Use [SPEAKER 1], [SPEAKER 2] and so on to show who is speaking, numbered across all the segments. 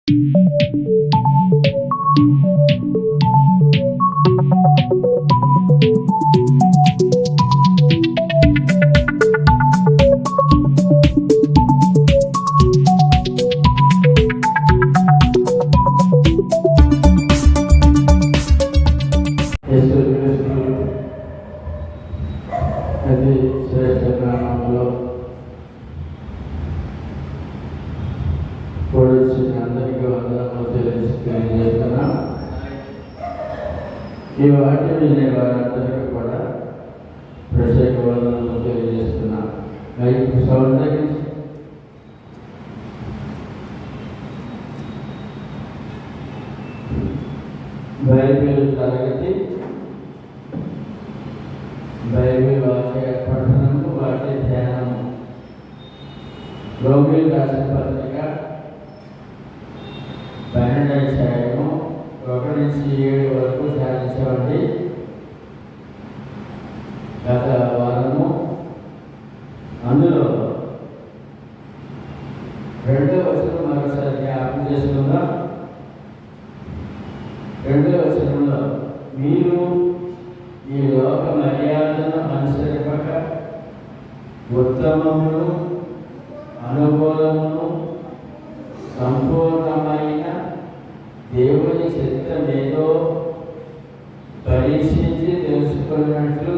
[SPEAKER 1] అది శ్రేష్ఠ గ్రామంలో పొడిచిన అందరికీ వందనములు తెలియజేస్తున్నా. ఈ వాక్యం వినే వారందరికీ కూడా ప్రత్యేక వందనములు తెలియజేస్తున్నా. సౌండ్ తగ్గించి బైబిల్ తరగతి, బైబిల్ వాక్య పఠనము, వాక్య ధ్యానము, రోమిలకు రాసిన పత్రిక 12వ అధ్యాయము 1 నుంచి 7 వరకు ధ్యానించండి. గత వారము అందులో 2వ వచనం మరోసారి జ్ఞాపకం చేసుకుందాం. 2వ వచనంలో మీరు ఈ లోక మర్యాదను అనుసరింపక ఉత్తమమును, అనుకూలమును, సంపూర్ణమైన దేవుని చిత్తమేదో పరీక్షించి తెలుసుకున్నట్లు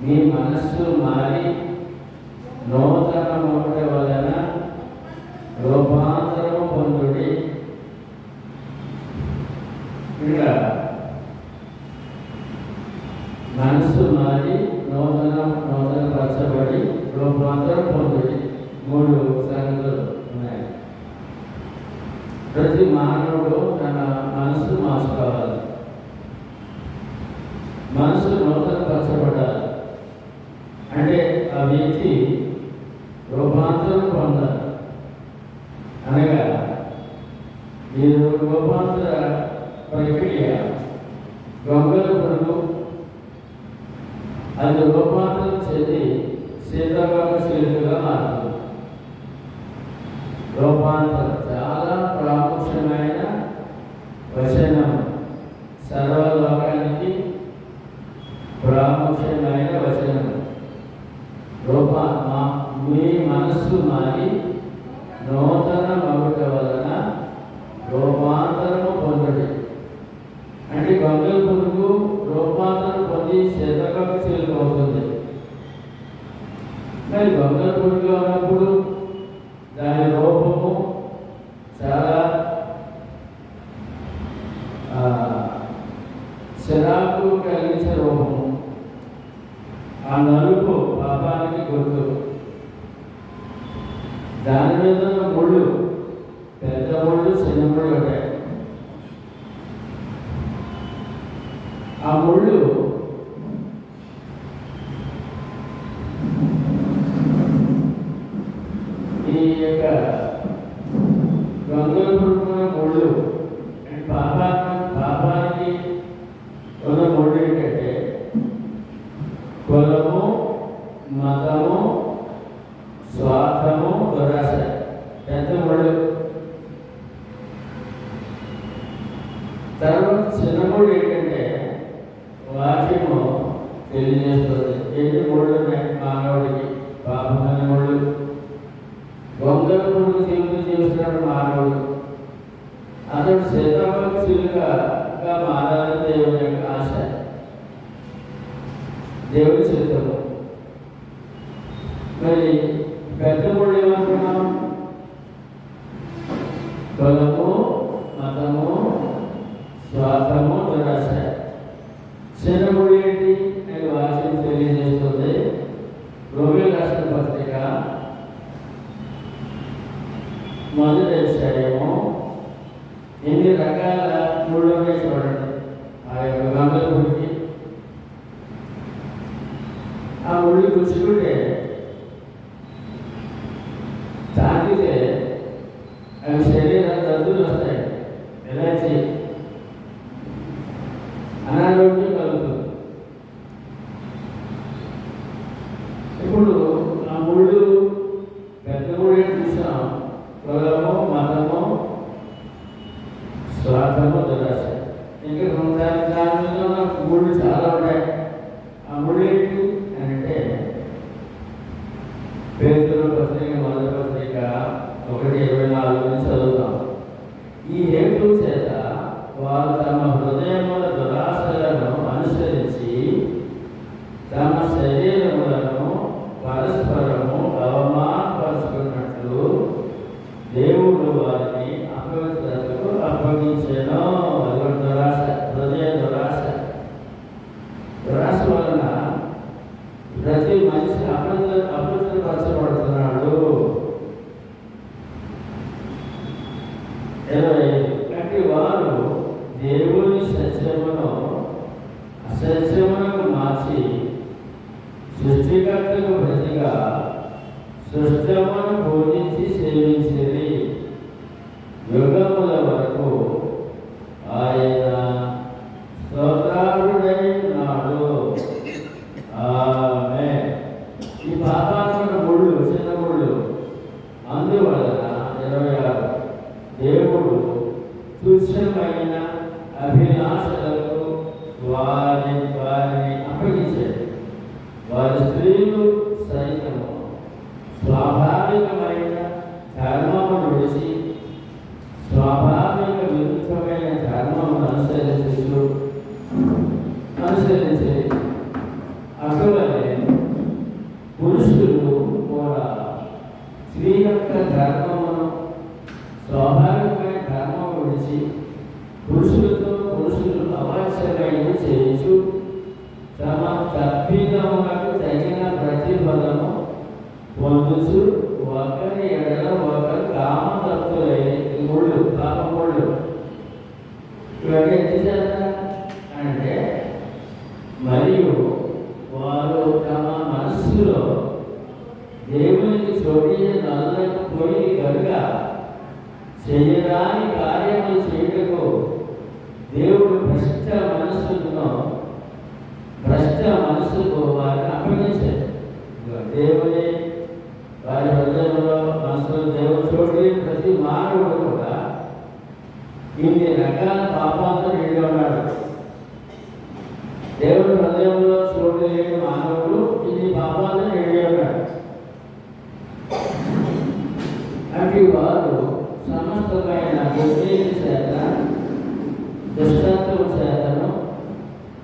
[SPEAKER 1] మీ మనస్సు మారి నూతనమగుట వలన రూపాంతరము పొందుడి. ఇక్కడ మనస్సు మారి నూతనపరచబడి రూపాంతరం పొందుడి 3 సంగతులు ఉన్నాయి. ప్రతి మానవుడు తన మనస్సు మార్చుకోవాలి, మనసు నూతనపరచబడాలి. అంటే ఆ వ్యక్తి రూపాంతరం పొందాలి. అనగా ఈ రూపాంతర ప్రక్రియ గొంగల పురుగు అది రూపాంతరం చెంది సీతాకోక చిలుకగా మారుతుంది. రూపాంతరం చాలా ప్రాముఖ్యమైన వచనం, సర్వలోకానికి ప్రాముఖ్యమైన వచనం. మీ మనస్సు మారి నూతన మగుట వలన రూపాంతరము పొందుడి. అంటే గొంగల పురుగు రూపాంతరం పొంది సీతాకోక చిలుక అవుతుంది. మరి గొంగల పురుగు ఉన్నప్పుడు దాని రూపము చాలా చిరాకు కలిగించే రూపము. ఆ నలుపు పాపానికి గుర్తు. దాని మీద ముళ్ళు, పెద్ద ముళ్ళు, చిన్న ముళ్ళు ఉంటాయి. ఆ ముళ్ళు ఈ యొక్క గొంగల పురుగుల ముళ్ళు పాపానికి ఉన్న ముళ్ళు ఏంటంటే కులము, మతము, స్వార్థము, దురాశ. పెద్ద ముళ్ళు. తర్వాత చిన్న ముళ్ళు ఏంటంటే వాక్యము తెలియజేస్తుంది. ఎన్ని ముళ్ళు ఉన్నాయి మానవుడికి? పాపమైన ముళ్ళు. గొంగల పురుగు జీవిస్తున్నాడు మానవుడు. అతడు సీతాకోక చిలుకగా మారాలని దేవుని యొక్క ఆశ, దేవుని చిత్తము. మరి పెద్ద ముళ్ళు ఏమంటున్నాం? కులము, మతము, స్వార్థము, దురాశ. చిన్న ముళ్ళు ఏంటి అని వాక్యం తెలియజేస్తుంది. రోమిలకు రాసిన పత్రిక 1వ అధ్యాయము 8 రకాల ముళ్ళు ఉన్నాయి చూడండి. ఆ యొక్క గొంగల పురుగుకి ఆ ముళ్ళు గుచ్చుకుంటే తాకితే అవి శరీరం దద్దులు వస్తాయి, ఎలర్జీ, అనారోగ్యం కలుగుతుంది. ఇప్పుడు ఆ ముళ్ళు పెద్ద ముళ్ళు చూసాం. కులము, మతము, 25 అట్టి వారు దేవుని సత్యమును అసత్యమునకు మార్చి సృష్టికర్తకు ప్రతిగా సృష్టమును బోధించి సేవించేది యుగముల వరకు ఆయన స్తోత్రారుడై ఉన్నాడు. ఆమేన్. ఈ పాపాత్మక ముళ్ళు చిన్న ముళ్ళు అందువలన 26 దేవుడు తుచ్చమైన అభిలాషలకు వారిని అప్పగించాడు. వారి స్త్రీలు సైతము స్వాభావికమైన ధర్మమును విడిచి స్వాభావిక విరుద్ధమైన ధర్మమును అనుసరించి అటువలే పురుషులు కూడా స్త్రీ యొక్క ధర్మమును స్వాభావికమైన ధర్మము విడిచి పురుషులు అవాచ్యమైన చేయించు తమ తప్పిదములకు తగిన ప్రతిఫలము పొందుచు ఒకరి ఎడల ఒకరు కామతత్తులైన ముళ్ళు పాపముళ్ళు. ఇవన్నీ ఎందుకు చేస్తారు అంటే మరియు వారు తమ మనస్సులో దేవునికి చోటిపోయి కనుక చేయరాని కార్యములు చేయటకు దేవుడు భ్రష్ట మనస్సుకు వారిని అప్పగించారు. దేవుని వారి హృదయంలో మనసులో దేవుడు చోటు ప్రతి మానవుడు కూడా ఇన్ని రకాల పాపాలతో నిండి ఉన్నాడు. దేవుడు హృదయంలో చోటు లేని మానవుడు ఇన్ని పాపాలతో నిండి ఉన్నాడు. అటు వారు సమస్తమైన బుద్ధి చేత దుష్టత్వం చేతను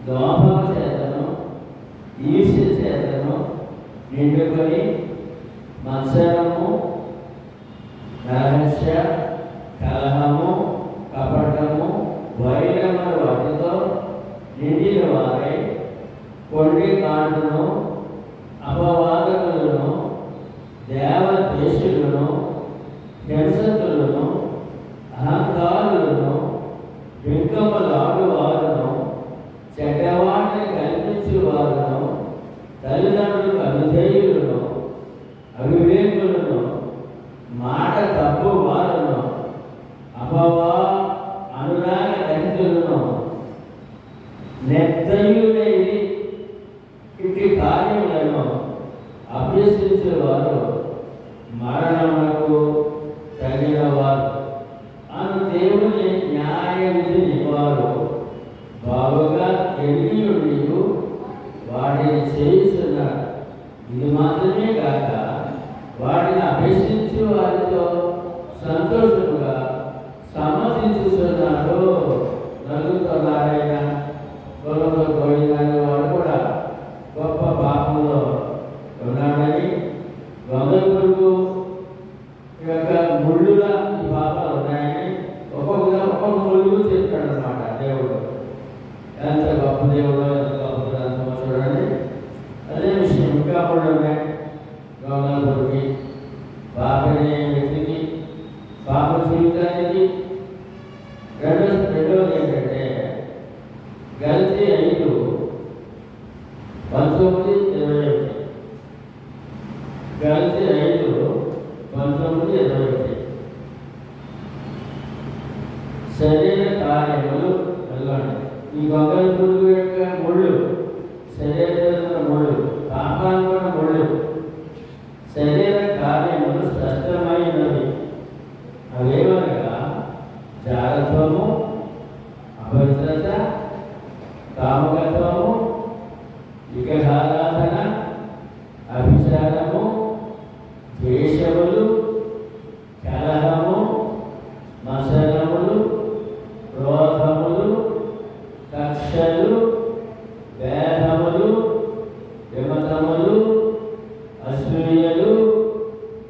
[SPEAKER 1] లోపం చేతను ఈర్ష్య చేతను నిండుకొని మత్సరము రహస్య కలహము కపటము వైరముల వాటితో నిండిన వారై కొండి కాటును అపవాదకులను దేవదేశులను హింసకులను అహంకారులను బింకములాడువారును చెడ్డవాడిని కల్పించువారును తల్లిదండ్రులకు అనుధేయులను అవివేకులను మాట తప్పు వారును అనురాగ రహితులను నిర్దయులైన ఇట్టి కార్యములను అభ్యసించేవారు మరణమునకు తగిన వారు అను దేవుని న్యాయ విధిని వారు బాగుగా ఎన్ని వాటిని చేయిస్తున్నారు. ఇది మాత్రమే కాక వాటిని అభ్యసించి వారితో సంతోషముగా సమ్మతించుతున్నాడు. నలుగుతున్నారైన గొప్ప పోయిందని వాడు కూడా గొప్ప పాపంలో ఉన్నాడని గొంగళుడు యొక్క ముళ్ళుల ఈ పాపాలు ఉన్నాయని ఒక్కొక్క ముళ్ళు చెప్పాడు అనమాట. దేవుడు ఎంత గొప్ప దేవుడు, ఎంత గొప్ప గ్రంథమో చూడండి. అదే విషయం ఇంకా కూడా ఉన్నాయి. గొంగళుడికి పాపని వ్యక్తికి పాప జీవితానికి రెండవది ఏంటంటే గల్తీ 5:19-21 గల్తీ 5:19-21 శరీర కార్యములు వెళ్ళండి. ఈ గొంగళ పురుగు యొక్క ముళ్ళు శరీరంలో ముళ్ళు, పాపాల ముళ్ళు. శరీర కార్యములు స్పష్టమైనవి. అవేమనగా జాగ్రత్తము, అపవిత్రత, కామకత్వము, విగ్రహారాధన, అభిచారము, ద్వేషములు, కలహము, మత్సరములు, క్రోధములు, కక్షలు, భేదములు, విమతములు, అసూయలు,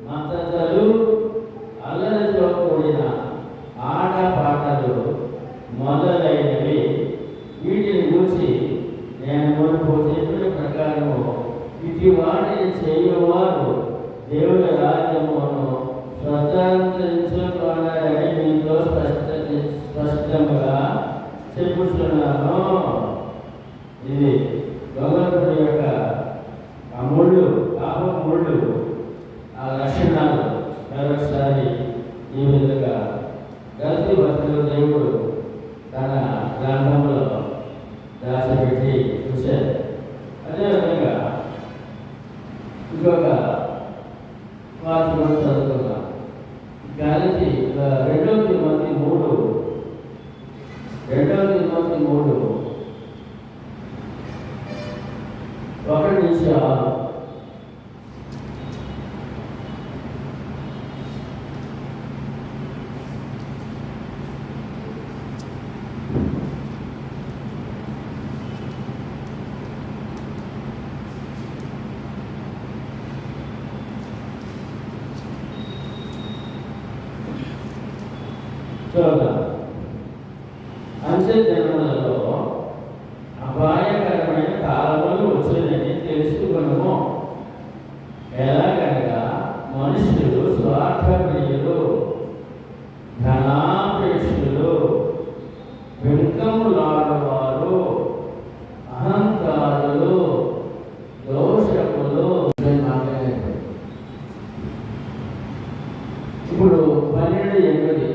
[SPEAKER 1] మతతలు, అల్లరితో కూడిన ఆటపాటలు మొదలైనవి. వీటిని గురించి నేను మునుపు చెప్పిన ప్రకారము ఇటు వాటిని చేయవారు దేవుని రాజ్యమును స్వతంత్రించుకోవాలని మీతో స్పష్టం చెప్పుతున్నాను. ఇది దొంగలపడి యొక్క ఆ ముళ్ళు, పాప ముళ్ళు, ఆ లక్షణాలు మరొకసారి ఈ విధంగా గల్తీ భక్తులు దేవుడు తన గ్రంథంలో దాచిపెట్టి చూశారు. అదేవిధంగా ఇంకొక వాక్యం చదువుకున్నాం. గల్తీ 2 తిమోతి 3 1-6. చూద్దాం. అంచె దినములలో అపాయకరమైన కాలములు వచ్చేదని తెలుసుకున్నాము. ఎలాగనగా మనుషులు స్వార్థప్రియులు, ధనాపేక్షులు, వెంకములాడవారు, అహంకారులు, దోషకులు. ఇప్పుడు 12:8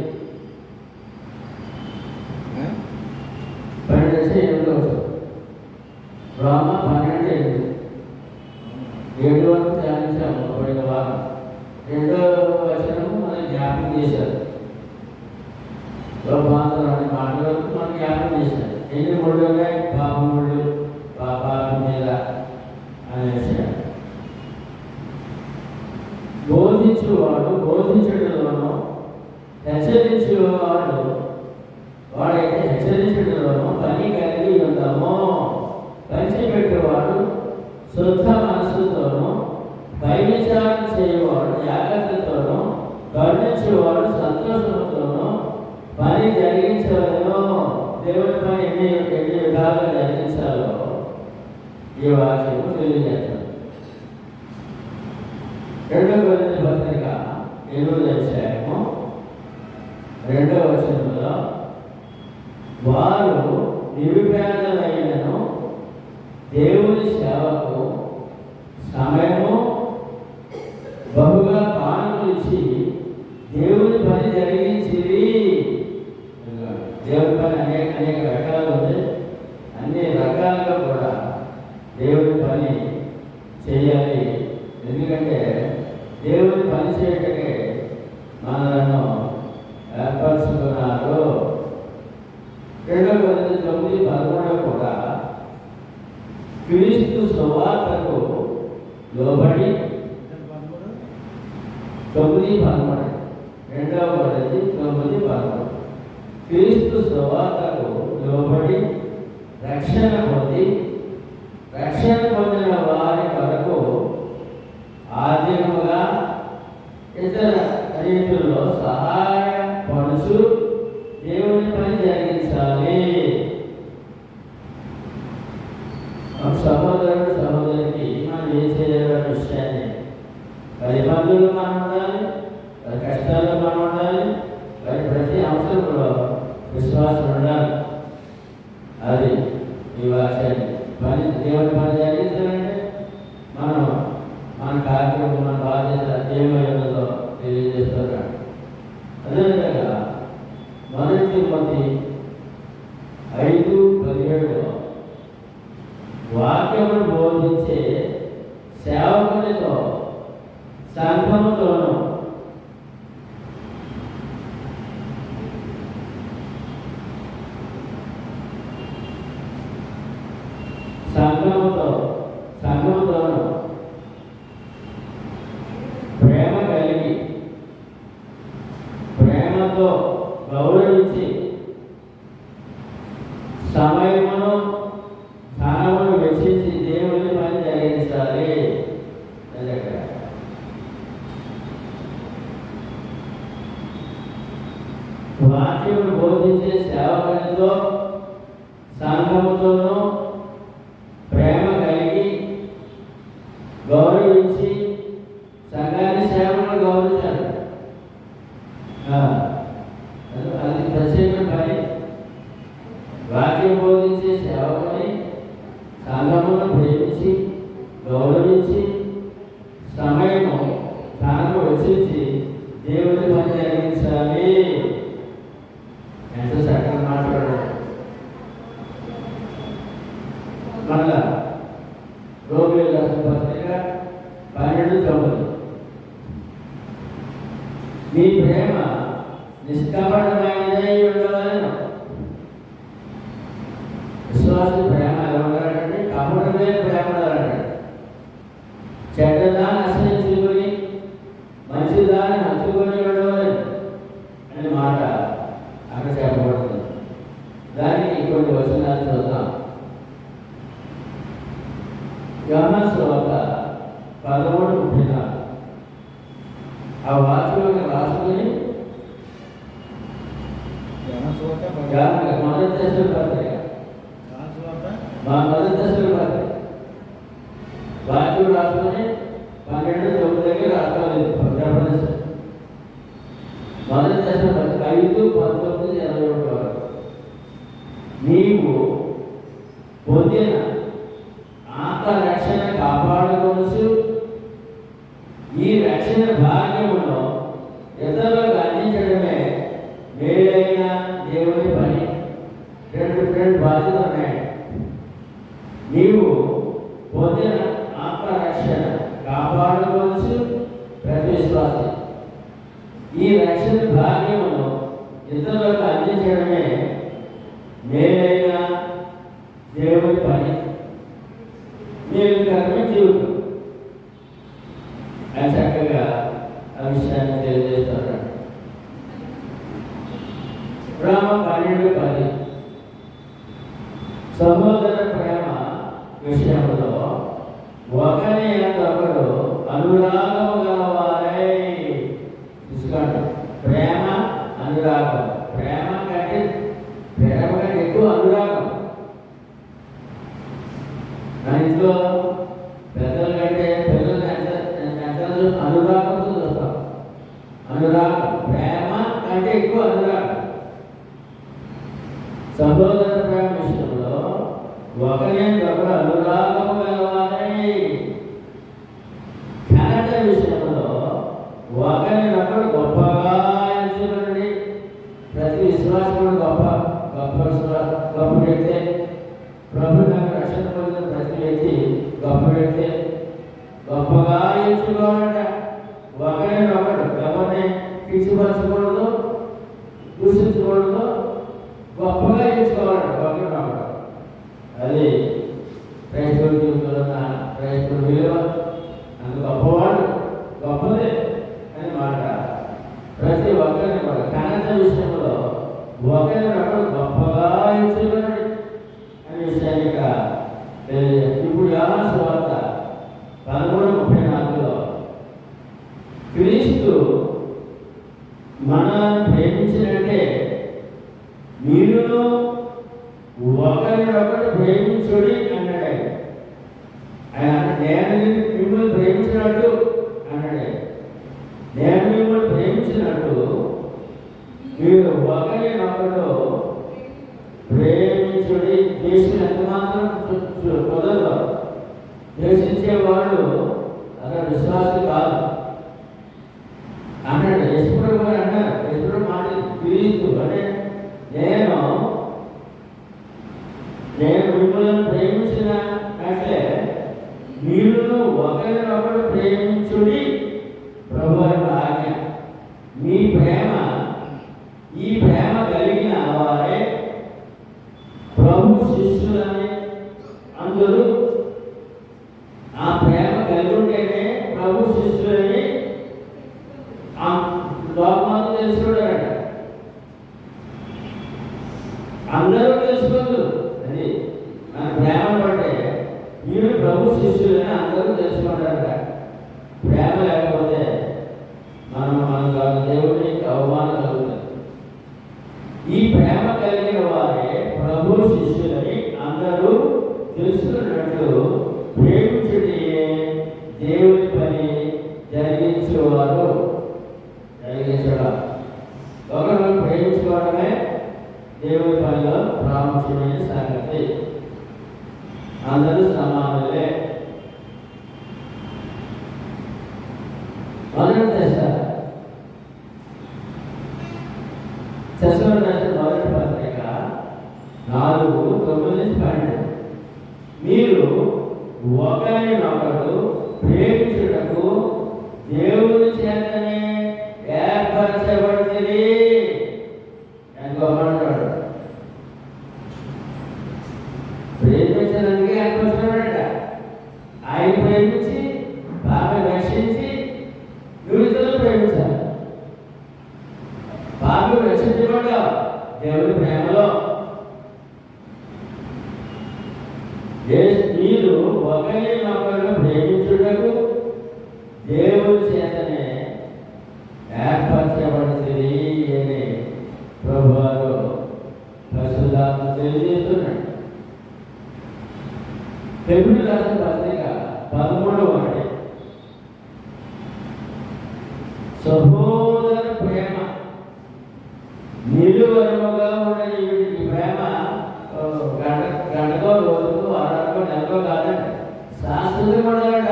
[SPEAKER 1] రామ 12:7 వరకు ధ్యానించాము. పోయిన వారం 2వ వచనము మనం జ్ఞాపకం చేశారు. లోపాంతరం అనే మాట వరకు మనం జ్ఞాపకం చేశారు. ఎన్ని ముళ్ళు ఉన్నాయి? పాపముళ్ళు, పాపం మీద అనే విషయం. బోధించువాడు బోధించడంలోనూ, హెచ్చరించేవాడు వాడైతే హెచ్చరించడంలోనూ పని కలిగి ఉందాము. పంచిపెట్టేవాడు శుద్ధ మనసుతోనూ, పై విచారణ చేయవాడు జాగ్రత్తతోనూ, కరుణించేవాడు సంతోషంతోనూ పని జరిగించవలను. దేవుడి పని ఎన్ని విధాలుగా జరిగించాలో ఈ వాక్యము తెలియజేస్తాను. 2 కొరింథీ పత్రిక 8వ అధ్యాయము 2వ వచనంలో, వారు నిరుపేదలైనను దేవుని సేవకు సమయము బహుగా కానుకలు ఇచ్చి దేవుని పని జరిగించిరి. దేవుని పని అనేక రకాలు ఉంది. అన్ని రకాలుగా కూడా దేవుని పని చేయాలి. ఎందుకంటే దేవుని పని చేయటకే మనలను ఏర్పరుచుకున్నారు. 2 కొరింథీ 9:13 కూడా క్రీస్తు సువార్తకు లోబడి 9:13 2వ కొరింథీ 9:13 క్రీస్తు సువార్తకు లోబడి రక్షణ పొందిన వారి కొరకు ఆర్థికముగా ఇతర రీతుల్లో సహాయపడుచు దేవుని పని జరిగించాలి. సహోదరికి మనం ఏం చేయాలనే విషయాన్ని, 10 మందులు మనం ఉండాలి, 10 కష్టాల్లో మనం ఉండాలి, ప్రతి అంశంలో విశ్వాసం ఉండాలి. అది ఈ వాక్యాన్ని పని దేవుని పని జరిగించాలంటే మనం మన కార్యక్రమం, మన బాధ్యత ఏమైందో తెలియజేస్తున్నాడు. అదేవిధంగా 1 తిమోతి 5:17 వాక్యమును బోధించే సేవకునితో సంఘముతోనూ ప్రేమ కలిగి ప్రేమతో గౌరవించి సమయమును ధనమును వెచ్చించి దేవుని పని జరిగించాలి. వాక్యమును బోధించే సేవకునితో సంఘముతోనూ ప్రేమ కలిగి గౌరవించి, సంఘాన్ని సేవను గౌరవించాలి. అది ప్రత్యేకమైన పని. ఎంతో చక్కగా మాట్లాడాడు. మళ్ళా రోగుల రాసిన పత్రిక 12:9 మీ ప్రేమ నిష్కపటమైనదై ఉండవలెను. విశ్వాస ప్రేమ ఎలా ఉండాలంటే కపటమే ప్రేమ ఉండాలంటే చెడ్డదాన్ని ఆశ్రయించుకొని మంచిదాన్ని హత్తుకొని ఉండవలెను అనే మాట అక్కడ చెప్పబడుతుంది. దానికి కొన్ని వచనాలు చూద్దాం. యోహాను సువార్త 13:34 ఆ వాక్యాలను రాసుకొని మొదటి దశలో పత్రిక వాక్యం రాసుకొని 12:9 రాసుకోవాలి. మొదటి దశలో 5:19-21 వరకు నీవు పొందిన ఆత్మరక్షణ కాపాడుకోవచ్చు. ఈ రక్షణ భాగ్యమును ఇతరులకు అందించడమే మేలైన దేవుని పని. రెండు బాధ్యతలు ఉన్నాయి. నీవు పొందిన ఆత్మరక్షణ కాపాడుకోవచ్చు ప్రతి విశ్వాసం. ఈ రక్షణ భాగ్యమును ఇతరులకు అందించడమే మేలైన దేవుని పని. మేలుకరమైన జీవితం అని చక్కగా ఆ విషయాన్ని తెలియజేస్తాడు. ప్రేమ 12:10 సహోదర ప్రేమ విషయంలో ఒకరి ఒకరు అనురాగము గలవారై. చూసుకోండి, ప్రేమ అనురాగం. ప్రేమ కంటే ఎక్కువ అనురాగం. నా ఇంట్లో పెద్దల కంటే పిల్లలు ఎంత అనురాగంతో చూస్తాం. అనురాగం, ప్రేమ కంటే ఎక్కువ అనురాగం. సహోదర ప్రేమ విషయంలో ఒకరినొకరు అనురాగము గలవారై. ఘనత విషయంలో ఒకరినొకరు గొప్పగా ఎంచుకోండి. ప్రతి విశ్వాసం గొప్ప వ్యక్తే. ప్రభు నాకు రక్షణ పొందిన ప్రతి వ్యక్తి గొప్ప వ్యక్తే. గొప్పగా ఎంచుకోవాలంట. ఒకరినొకరు ఎవరిని కించపరచకూడదు, దూషించకూడదు, గొప్పగా ఎంచుకోవాలంట ఒకరినొకరు. అది క్రైస్తవ జీవితంలో ఉన్న క్రైస్తవ విలువ. అంత గొప్పవాడు గొప్పదే అని మాట. ప్రతి ఒక్కరిని కూడా ఘనత విషయంలో ఒకరినొకరు గొప్పగా ఎంచుకోండి అనే విషయాన్ని ఇక్కడ తెలియజేస్తారు. ఇప్పుడు యోహాను సువార్త 13:34 క్రీస్తు మనల్ని ప్రేమించినట్టే మీరును ఒకరినొకరు ప్రేమించుడి అన్నాడు. ఆయన నేను మిమ్మల్ని ప్రేమించినట్టు అన్నాడు. నేను మిమ్మల్ని ప్రేమించినట్టు మీరు ఒకరినొకరు ప్రేమించుడి. దేశం ఎంత మాత్రం కుదరదు. ద్వేషించేవాడు అతను విశ్వాసం కాదు అన్నాడు. యశ్వరుడు కూడా అన్నారు. యశ్వరుడు మాట క్రీస్తు అంటే నేను మిమ్మల్ని ప్రేమించిన అంటే మీరు ఒకరినొకరు ప్రేమించుడి ప్రభు యొక్క ఆజ్ఞ. మీ ప్రేమ, ఈ ప్రేమ కలిగిన వారే ప్రభు శిష్యులని అందరూ. ఆ ప్రేమ కలిగి ఉంటేనే ప్రభు శిష్యులని లోకమంతా తెలుసుకుంటారట. అందరూ తెలుసుకోదు. అది మన ప్రేమ పడితే మీరు ప్రభు శిష్యులని అందరూ తెలుసుకుంటారట. ప్రేమ లేకపోతే మన దేవుడికి అవమానం కలుగుతుంది. ఈ ప్రేమ కలిగిన వారే ప్రభు శిష్యులని అందరూ తెలుసుకున్నట్లు ప్రేమించుటే దేవుని పని జరిగించేవారు. ఒకరు ప్రేమించుకోవడమే దేవుని పనిలో ప్రాముఖ్యమైన సంగతి. అందరూ సమానులే. మొదటి దశ మొదటి 4:9-12 మీరు ఒకరినొకరు ప్రేమించుటకు దేవుని చేతనే ఏర్పరచబడితిరి అని గొప్పంటాడు. ప్రేమించడానికి ఏర్పరచబడ్డ ఆయన ప్రేమించి బాగా రక్షించి నువ్వు ప్రేమించాలి. బాగా రక్షించబడ్డా దేవుని ప్రేమలో మీరు ఒకరినొకరు ప్రేమించుటకు దేవుని చేతనే ఏర్పరచబడుతుంది అని ప్రభువారు పరిశుద్ధాత్మ తెలియజేస్తున్నాడు. హెబ్రీయులకు రాసిన పత్రిక 13:1 సహోదర ప్రేమ నిలువరముగా ఉండని ఈ ప్రేమ గంటకో రోజుకో వారానికో నెలకో కాదండి, శాశ్వతంగా ఉండాలంట.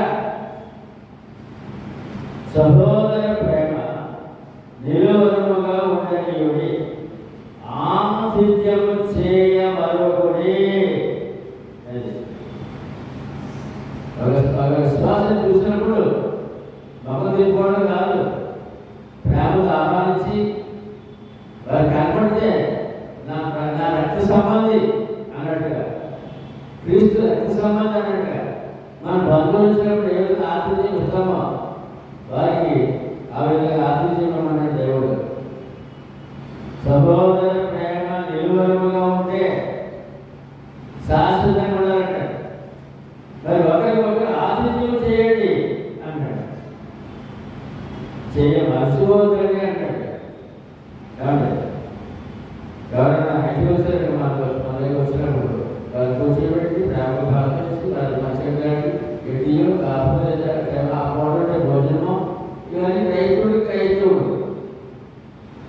[SPEAKER 1] సహోదర ప్రేమ నిలువరముగా ఉండని ఆతిథ్యము చేయమరొకడి. ఒక విశ్వాసం చూసినప్పుడు మొక్క తీసుకోవడం కాదు, ప్రేమకు ఆహ్వానించి వారు కనపడితే నా రక్త సంబంధి అన్నట్టుగా, క్రీస్తు రక్త సంబంధి అన్నట్టుగా మన బంధువులు వచ్చినప్పుడు ఏ విధంగా ఆతిథ్యం ఇస్తామో వారికి ఆ విధంగా ఆతిథ్యం అన్న దేవుడు. సహోదర ప్రేమ నిలువరముగా ఉంటే శాశ్వతంగా ఉండాలంట. మరి ఒకరికొకరు ఆతిథ్యం చేయండి అన్నాడు. మర్చిపోతుంది అంటాడు. ఎవరైనా ఇంటికి వచ్చారు మన దగ్గర వచ్చినప్పుడు వారు కూర్చోబెట్టి ప్రేమ భావించి వారి మంచిగా ఎట్టియో కాకపోతే ఆ ఫోటో భోజనము ఇవన్నీ రైతుడు కైతుడు.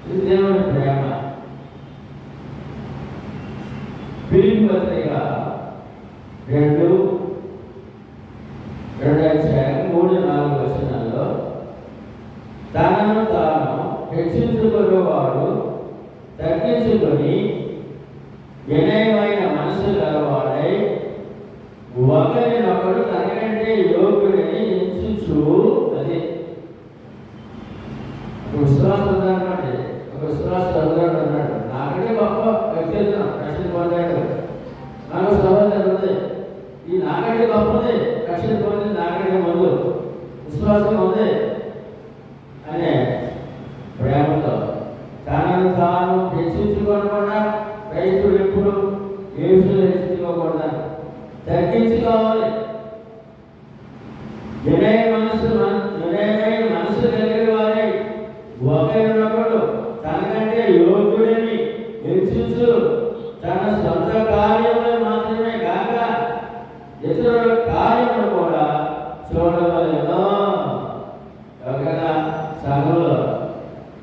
[SPEAKER 1] ఇది దేవుని ప్రేమ. ఫిలిప్పీ పత్రిక 2:3-4 తనను తాను హెచ్చించుకునేవాడు తగ్గించుకొని వినయమైన మనసు గలవాడై ఒకరినొకడు తనకంటే యోగ్యుడిని ఎంచుచు. అది విశ్వాసం ఉందన్నమాట. ఒక విశ్వాసం అన్నాడు, నాకంటే గొప్ప వ్యక్తిత్వం రక్షణ పొందాడు, నాకు సహోదరు ఉంది, ఈ నాకంటే గొప్పది రక్షణ పొందింది నాకంటే ముందు విశ్వాసం ఉంది అనే ప్రేమతో తనను తాను హెచ్చించుకోకుండా రైతులు ఎప్పుడు ఏసులు హెచ్చించుకోకుండా తగ్గించుకోవాలి. వినయమైన మనసు కలిగిన వారే ఒకరినొకడు తనకంటే యోగ్యుడిని హెచ్చించు, తన సొంత కార్యములు మాత్రమే కాక ఇతరుల కార్యములు కూడా చూడవలెను. ఎవరికైనా సంఘంలో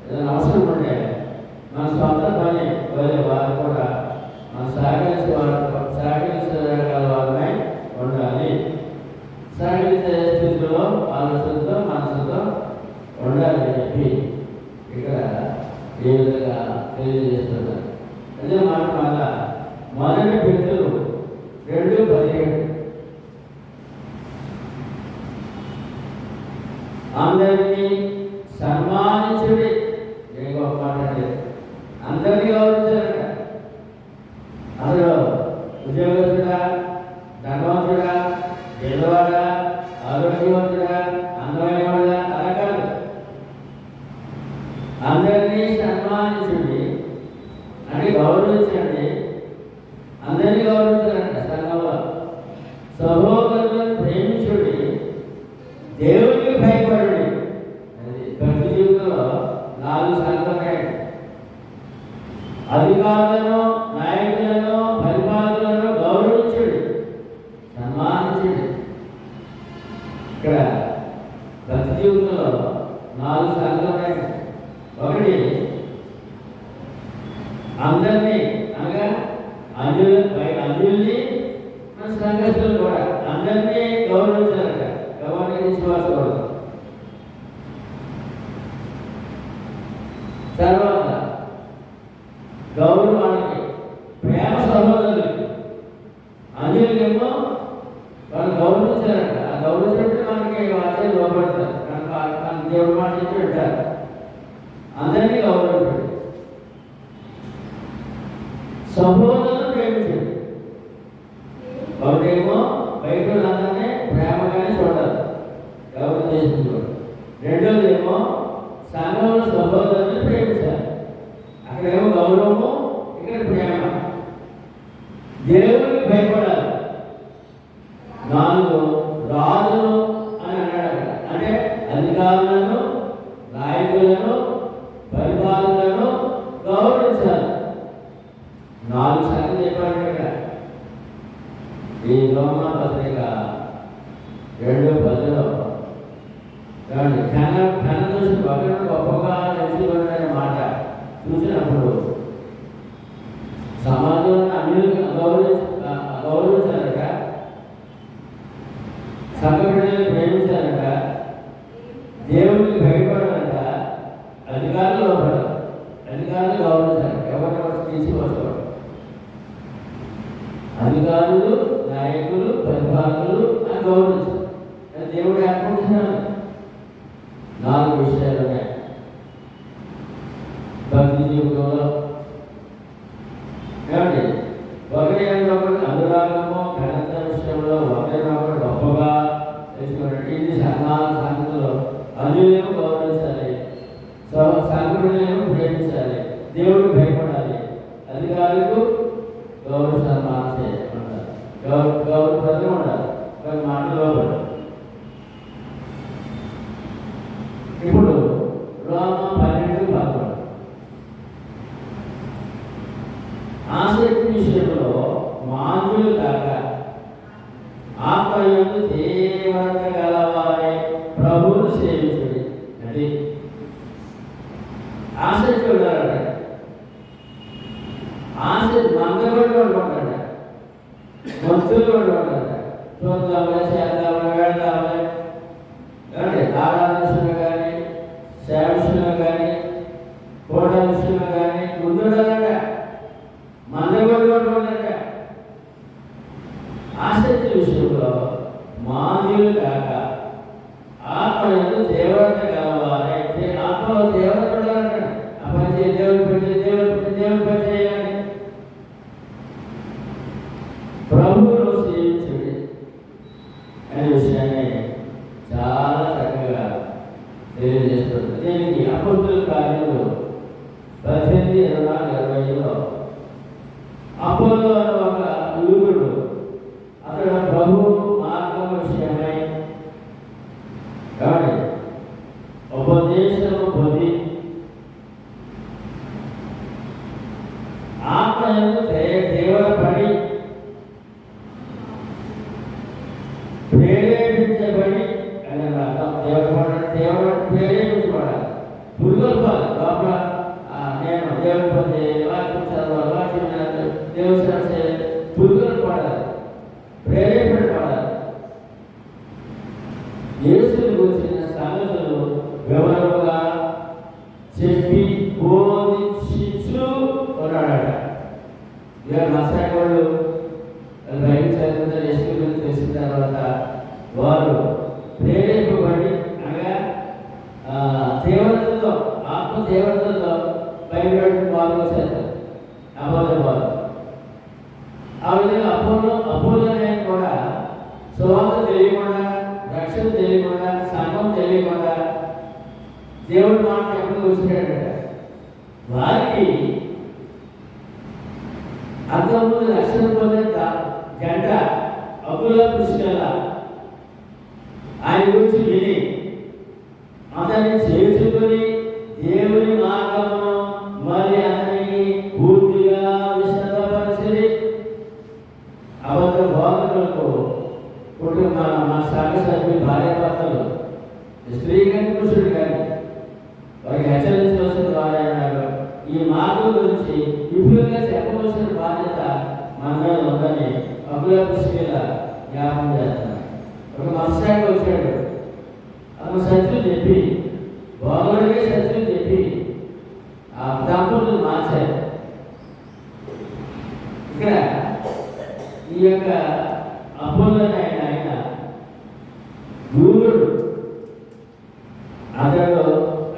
[SPEAKER 1] ఏదైనా అవసరం ఉంటే మన సొంత పని వారు కూడా మన సహకరించే వాళ్ళమై ఉండాలి. సహకరించే స్థితిలో ఆలోచనతో మనసుతో ఉండాలి అని చెప్పి ఇక్కడ ఏ విధంగా తెలియజేస్తున్నారు. అదే మాట మళ్ళా మొదటి పేతురు 2:17 అందరినీ సన్మానించుడి. ఏ గొప్ప మాట అండి. అందరినీ గౌరవించాలంట. అందులో ఉద్యోగస్తుడా, ధనవంతుడా, పేదవాడా, ఆరోగ్యవంతుడా, అందమైన వాడా అలా కాదు, అందరినీ సన్మానించుడి అంటే గౌరవించండి. అందరినీ గౌరవించాలంట. సంఘంలో సహోదరులను ప్రేమించుడి, దేవుడికి భయపడండి. అది భక్తి జీవితంలో 4 సంగతులు. అధికారులను, నాయకులను, పరిపాలకులను గౌరవించుడి, సన్మానించుడి. ఇక్కడ భక్తి జీవితంలో 4 సంగతులు. ఒకటి అందరినీ అనగా అంజుల్ని మన సంఘస్థులు కూడా అందరినీ గౌరవించాలట. ఎవరికి విశ్వాసపడదు. తర్వాత గౌరవానికి ప్రేమ సహోదరులకి. అన్యులకేమో వాళ్ళు గౌరవించారంట. ఆ గౌరవించినట్టు మనకి వాచే లోపడతారు. కనుక మన దేవుడు మాట చెప్పి పెట్టారు. అందరినీ గౌరవించండి. సహోదరులను ప్రేమించండి. ఒకటేమో బయట వాళ్ళందరినీ ప్రేమగానే చూడాలి, ఎవరు చేసి చూడాలి. రెండోదేమో సంఘంలో సహోదరులను ప్రేమించాలి. అక్కడేమో గౌరవము, ఇక్కడ ప్రేమ. దేవుడికి భయపడాలి. 4 రాజులు అని అన్నాడు. అంటే అధికారులను, నాయకులను, పరిపాలనలను గౌరవించాలి. 4 సంగతి చెప్పాడు ఇక్కడ. ఈ రోమా పత్రిక 2:10 ఘన చూసి ఒకరిని గొప్పగా తెలుసుకునే మాట చూసినప్పుడు సమాజంలో అన్యులను గౌరవించారట, సంఘ బిడ్డలను ప్రేమించారట, దేవుడికి భయపడాలట, అధికారులు లోపడాలి, అధికారులు గౌరవించాలి. ఎవరిని తీసుకోవచ్చు. అధికారులు, నాయకులు, పరిపాలకులు అని గౌరవించాలి. దేవుడు ఏర్పడుతున్నాడు. 4 విషయాలు ఉన్నాయి భక్తి జీవితంలో. కాబట్టి ఒకరి అనురాగము, ఘనత విషయంలో ఒకరినొకరు గొప్పగా తెలుసుకోండి. ఇది 4 సంగతులు. అన్యులను గౌరవించాలి, సంఘటనలను ప్రేమించాలి, దేవుడు భయపడాలి, అధికారులకు గౌరవ సన్మానం చేయాలి, గౌరవప్రదంగా ఉండాలి, కొన్ని మాటలు పడాలి. ఇప్పుడు రోమా 12:11 ఆసక్తి విషయంలో మాంద్యులు కాక ఆత్మయందు తీవ్రత గలవారే ప్రభువును సేవించుడి. అది ఆసక్తి ఉండాలంట. ఆసక్తి మందగొడ్డు ఉంటాడ, భక్తులు ఉంటాడ, చూద్దామని చేద్దామని వెళ్దామని, ఆరాధన కానీ, సేవ విషయంలో కానీ, కోట విషయంలో కానీ ముందుండాలంట. మందగొడ్డు ఉండాలంట. ఆసక్తి విషయంలో మాంద్యులు కాక ఆత్మయందు తీవ్రత గలవారే. ఆత్మలో తీవ్రత ఉండాలంట. ఆ పని చేయ, దేవుడు పని చేయాలి. ప్రభువును సేవించుడి అనే విషయాన్ని చాలా చక్కగా తెలియజేస్తుంది. దీనికి అపోస్తలుల కార్యములు 18:24-25లో అపోలో అనే ఒక యువకుడు అతడు ప్రభువు మార్గం విషయమై కానీ ఉపదేశము పొంది ఆత్మయందు తీవ్రపడి ప్రేరేపించబడి అని అర్థం. ప్రేరేపించబడాలి, పురుగొల్పాలి లోపల. నేను దేవుడి పని వాక్యం చదవాలి, వాక్యం దేవుడి సేవ చేయాలి, పురుగొల్పడాలి, ప్రేరేపడబడాలి. యేసుని గురించిన సంగతులు వివరముగా చెప్పి బోధించు ఉన్నాడట. ఇక మసాయి వాళ్ళు బయట చదివిన యేసు గురించి తెలిసిన తర్వాత వారు ప్రేరేపబడి అనగా తీవ్రతతో, ఆత్మ తీవ్రతతో బయటపడి వాళ్ళు చేస్తారు అబద్ధం వాళ్ళు. ఆ విధంగా అపోలోనే కూడా సువార్త తెలియకుండా, రక్షణ తెలియకుండా, సంఘం తెలియకుండా దేవుడి మాట ఎప్పుడు వచ్చినాడట. వారికి అంతకుముందు రక్షణ పొందే గంట అప్పుల పుష్కల ఆయన గురించి విని అతన్ని చేర్చుకొని దేవుని మార్గమును మరి అతనికి పూర్తిగా విశదపరిచి అబద్ధ బోధకులకు మన సంఘ సభ్యులు భార్యాభర్తలు, స్త్రీ కానీ పురుషుడు కానీ వారికి హెచ్చరించవలసిన వారే అన్నారు. ఈ మార్గం గురించి విపులంగా చెప్పవలసిన బాధ్యత మన మీద ఉందని అప్పుల పుష్కల జ్ఞాపకం చేస్తున్నారు. ఒక మత్స్యానికి వచ్చాడు, అతను సత్యం చెప్పి, బోధకుడికే సత్యం చెప్పి ఆ దంపతులు మార్చారు. ఇక్కడ ఈ యొక్క అపోలోని ఆయన యూదుడు, అతడు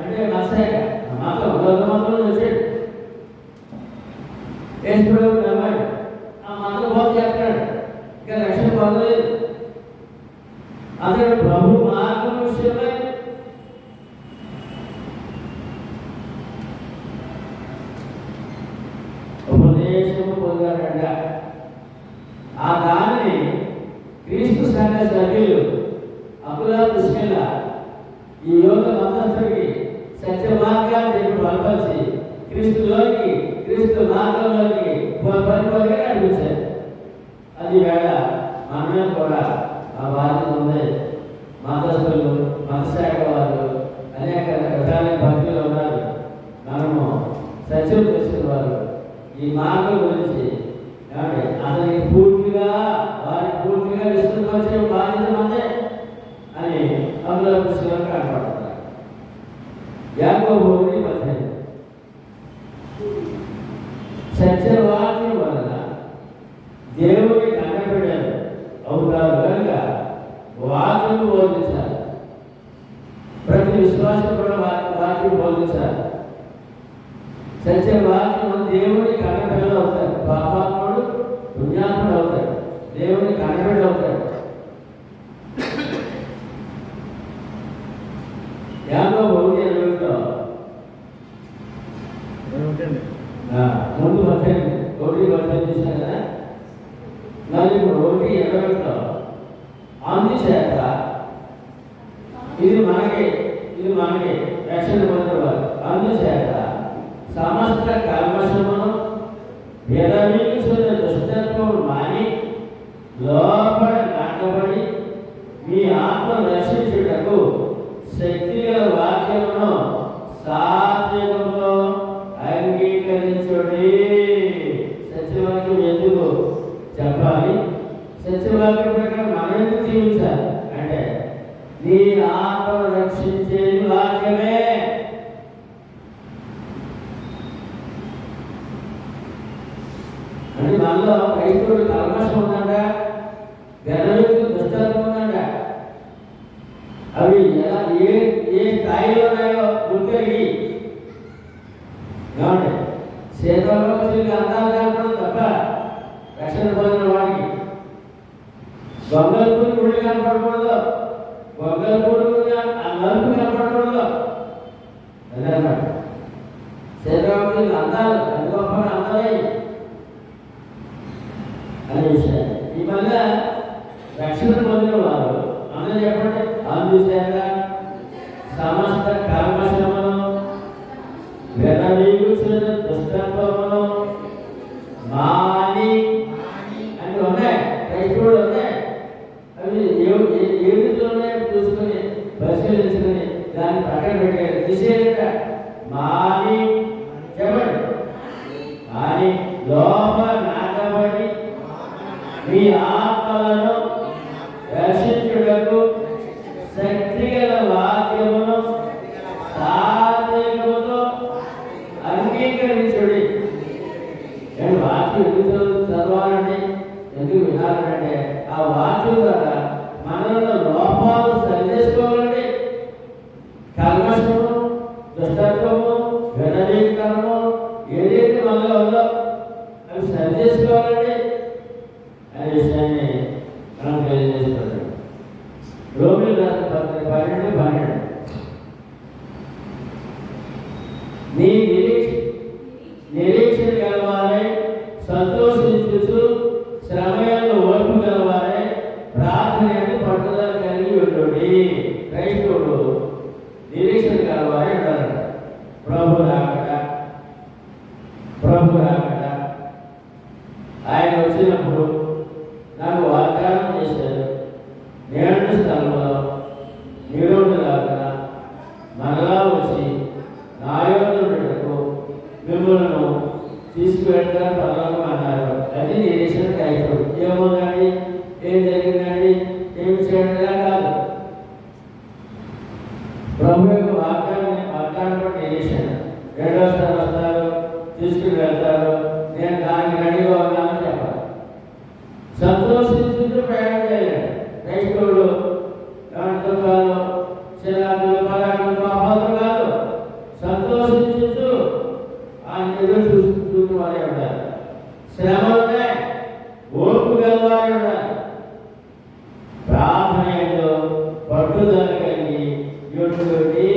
[SPEAKER 1] అంటే మత్సరిక మాత్రం మాత్రం వచ్చాడు. ఎప్పుడు నమ్మాడు, ఆ మాత్రం బోధ చేస్తాడు, ఇంకా రక్షణ పొందలేదు. అతడు ప్రభు మార్గం విషయమై ఉపదేశము పొందాడంట. ఆ దానిని క్రీస్తు సంఘ సభ్యులు అకులా పుష్కల ఈ యోగ మతస్థుడికి సత్య మార్గాన్ని చెప్పి బలపరిచి క్రీస్తులోకి క్రీస్తు మార్గంలోకి పరిపరిగా నడిపించారు. అది వేళ మన మీద కూడా ఆ బాధ్యత ఉంది. మతస్థులు, మతశాఖ వారు అనేక రకాల భక్తులు ఉన్నారు. మనము సత్యం చేసేవారు ఈ మార్గం గురించి అతనికి పూర్తిగా వారికి పూర్తిగా విస్తృతపరిచే బాధ్యత మందే అని అందులో పుస్తకాలు కనపడుతున్నారు. యాకోబు 1:18 సత్యవాక్యం వలన దేవుని కన్నబిడ్డలు అవుతారు కనుక వాక్యం బోధించాలి. ప్రతి విశ్వాసం కూడా వాక్యం బోధించాలి. సత్యవాక్యం దేవుని కన్నబిడ్డలు అవుతారు. పాపాత్ముడు పుణ్యాత్ముడు అవుతాడు, దేవుని కన్నబిడ్డ అవుతాడు. యాకోబు 1:20 ముందు 1:18 చూసాను కదా. మరి ఇప్పుడు 1:20 అందుచేత ఇది మనకి రక్షణ పొందేవారు. అందుచేత సమస్త కల్మషమును విరమించుకున్న దుష్టత్వము మాని లోపల నాటబడి మీ ఆత్మ రక్షించుటకు శక్తిగల వాక్యమును సాత్వికంలో అంగీకరించుడి. సత్యవాక్యం ఎందుకు చెప్పాలి? సత్యవాక్యం ప్రకారం మనం ఎందుకు జీవించాలి అంటే నీ ఆత్మ రక్షించేది వాక్యమే. అంటే మనలో క్రైస్తవుడు కల్మషం ఉందంట, గర్వయుక్తులు దుష్టత్వం ఉందంట. అవి ఎలా ఏ స్థాయిలో ఉన్నాయో గుర్తిరిగి శేతవతికి అందాలు కనపడదు తప్ప రక్షణ పొందిన వాడికి గొంగల్పూరి గుడి కనపడకూడదు, గొంగల్పూరి నలుపు కనపడకూడదు. అదనమాట శేతవతికి అందాలు అది గొప్ప అందమై అనే విషయాన్ని ఈ మధ్య రక్షణ పొందిన వారు అందరూ చెప్పండి. అందుచేత సమస్త కల్మషమును విరమించుకున్న దుష్టత్వమును మాని అని ఉన్నాయి. క్రైస్తవులు ఉన్నాయి. అవి ఏ రీతిలో ఉన్నాయో చూసుకొని పరిశీలించుకొని దాన్ని పక్కన పెట్టారు. తీసేయక మాని చెప్పండి. మాని లోపల నాటబడి మీ ఆత్మలను రక్షించుటకు శక్తిగల వాక్యమును సాత్వికముతో అంగీకరించుడి. వాక్యం ఎందుకు చదవాలండి, ఎందుకు వినాలంటే ఆ వాక్యం ద్వారా మనలో లోపాలు సరిచేసుకోవాలండి. కల్మషము, దుష్టత్వము, వినవీకరణము ఏదైతే మనలో ఉందో అవి సరిచేసుకోవాలండి అనే విషయాన్ని మనం తెలియజేస్తున్నాం. రోమిలకు రాసిన పత్రిక 12:12 నీ నిరీక్షణ గలవారై సంతోషించు శ్రమయంలో ఓర్పు గలవారై ప్రార్థన పట్టుదల కలిగి ఉండుడి. క్రైస్తవుడు నిరీక్షణ గలవారై ఉండాలంట. ప్రభు రాకడ ఆయన వచ్చినప్పుడు నాకు వాగ్దానం చేశారు, నేడు స్థలంలో నిరోధ రాకడ మరలా వచ్చి నా యోధులకు మిమ్మల్ని తీసుకువెళ్తారు పర్లోకం అన్నారు. అది నిరీక్షణ క్రైస్తవుడు. ఏముందండి, ఏం జరిగిందండి, ఏమి చేయడం కాదు. ప్రభు యొక్క వాగ్దానం నిరీక్షణ. రెండోసారి వస్తారు, తీసుకుని వెళ్తారు, నేను దానికి రెడీగా ఉన్నానని చెప్పాలి. శ్రమలున్నాయి, ఓర్పు గలవారు ఉండాలి. ప్రార్థన ఏంటో పట్టుదల కలిగి యుద్ధి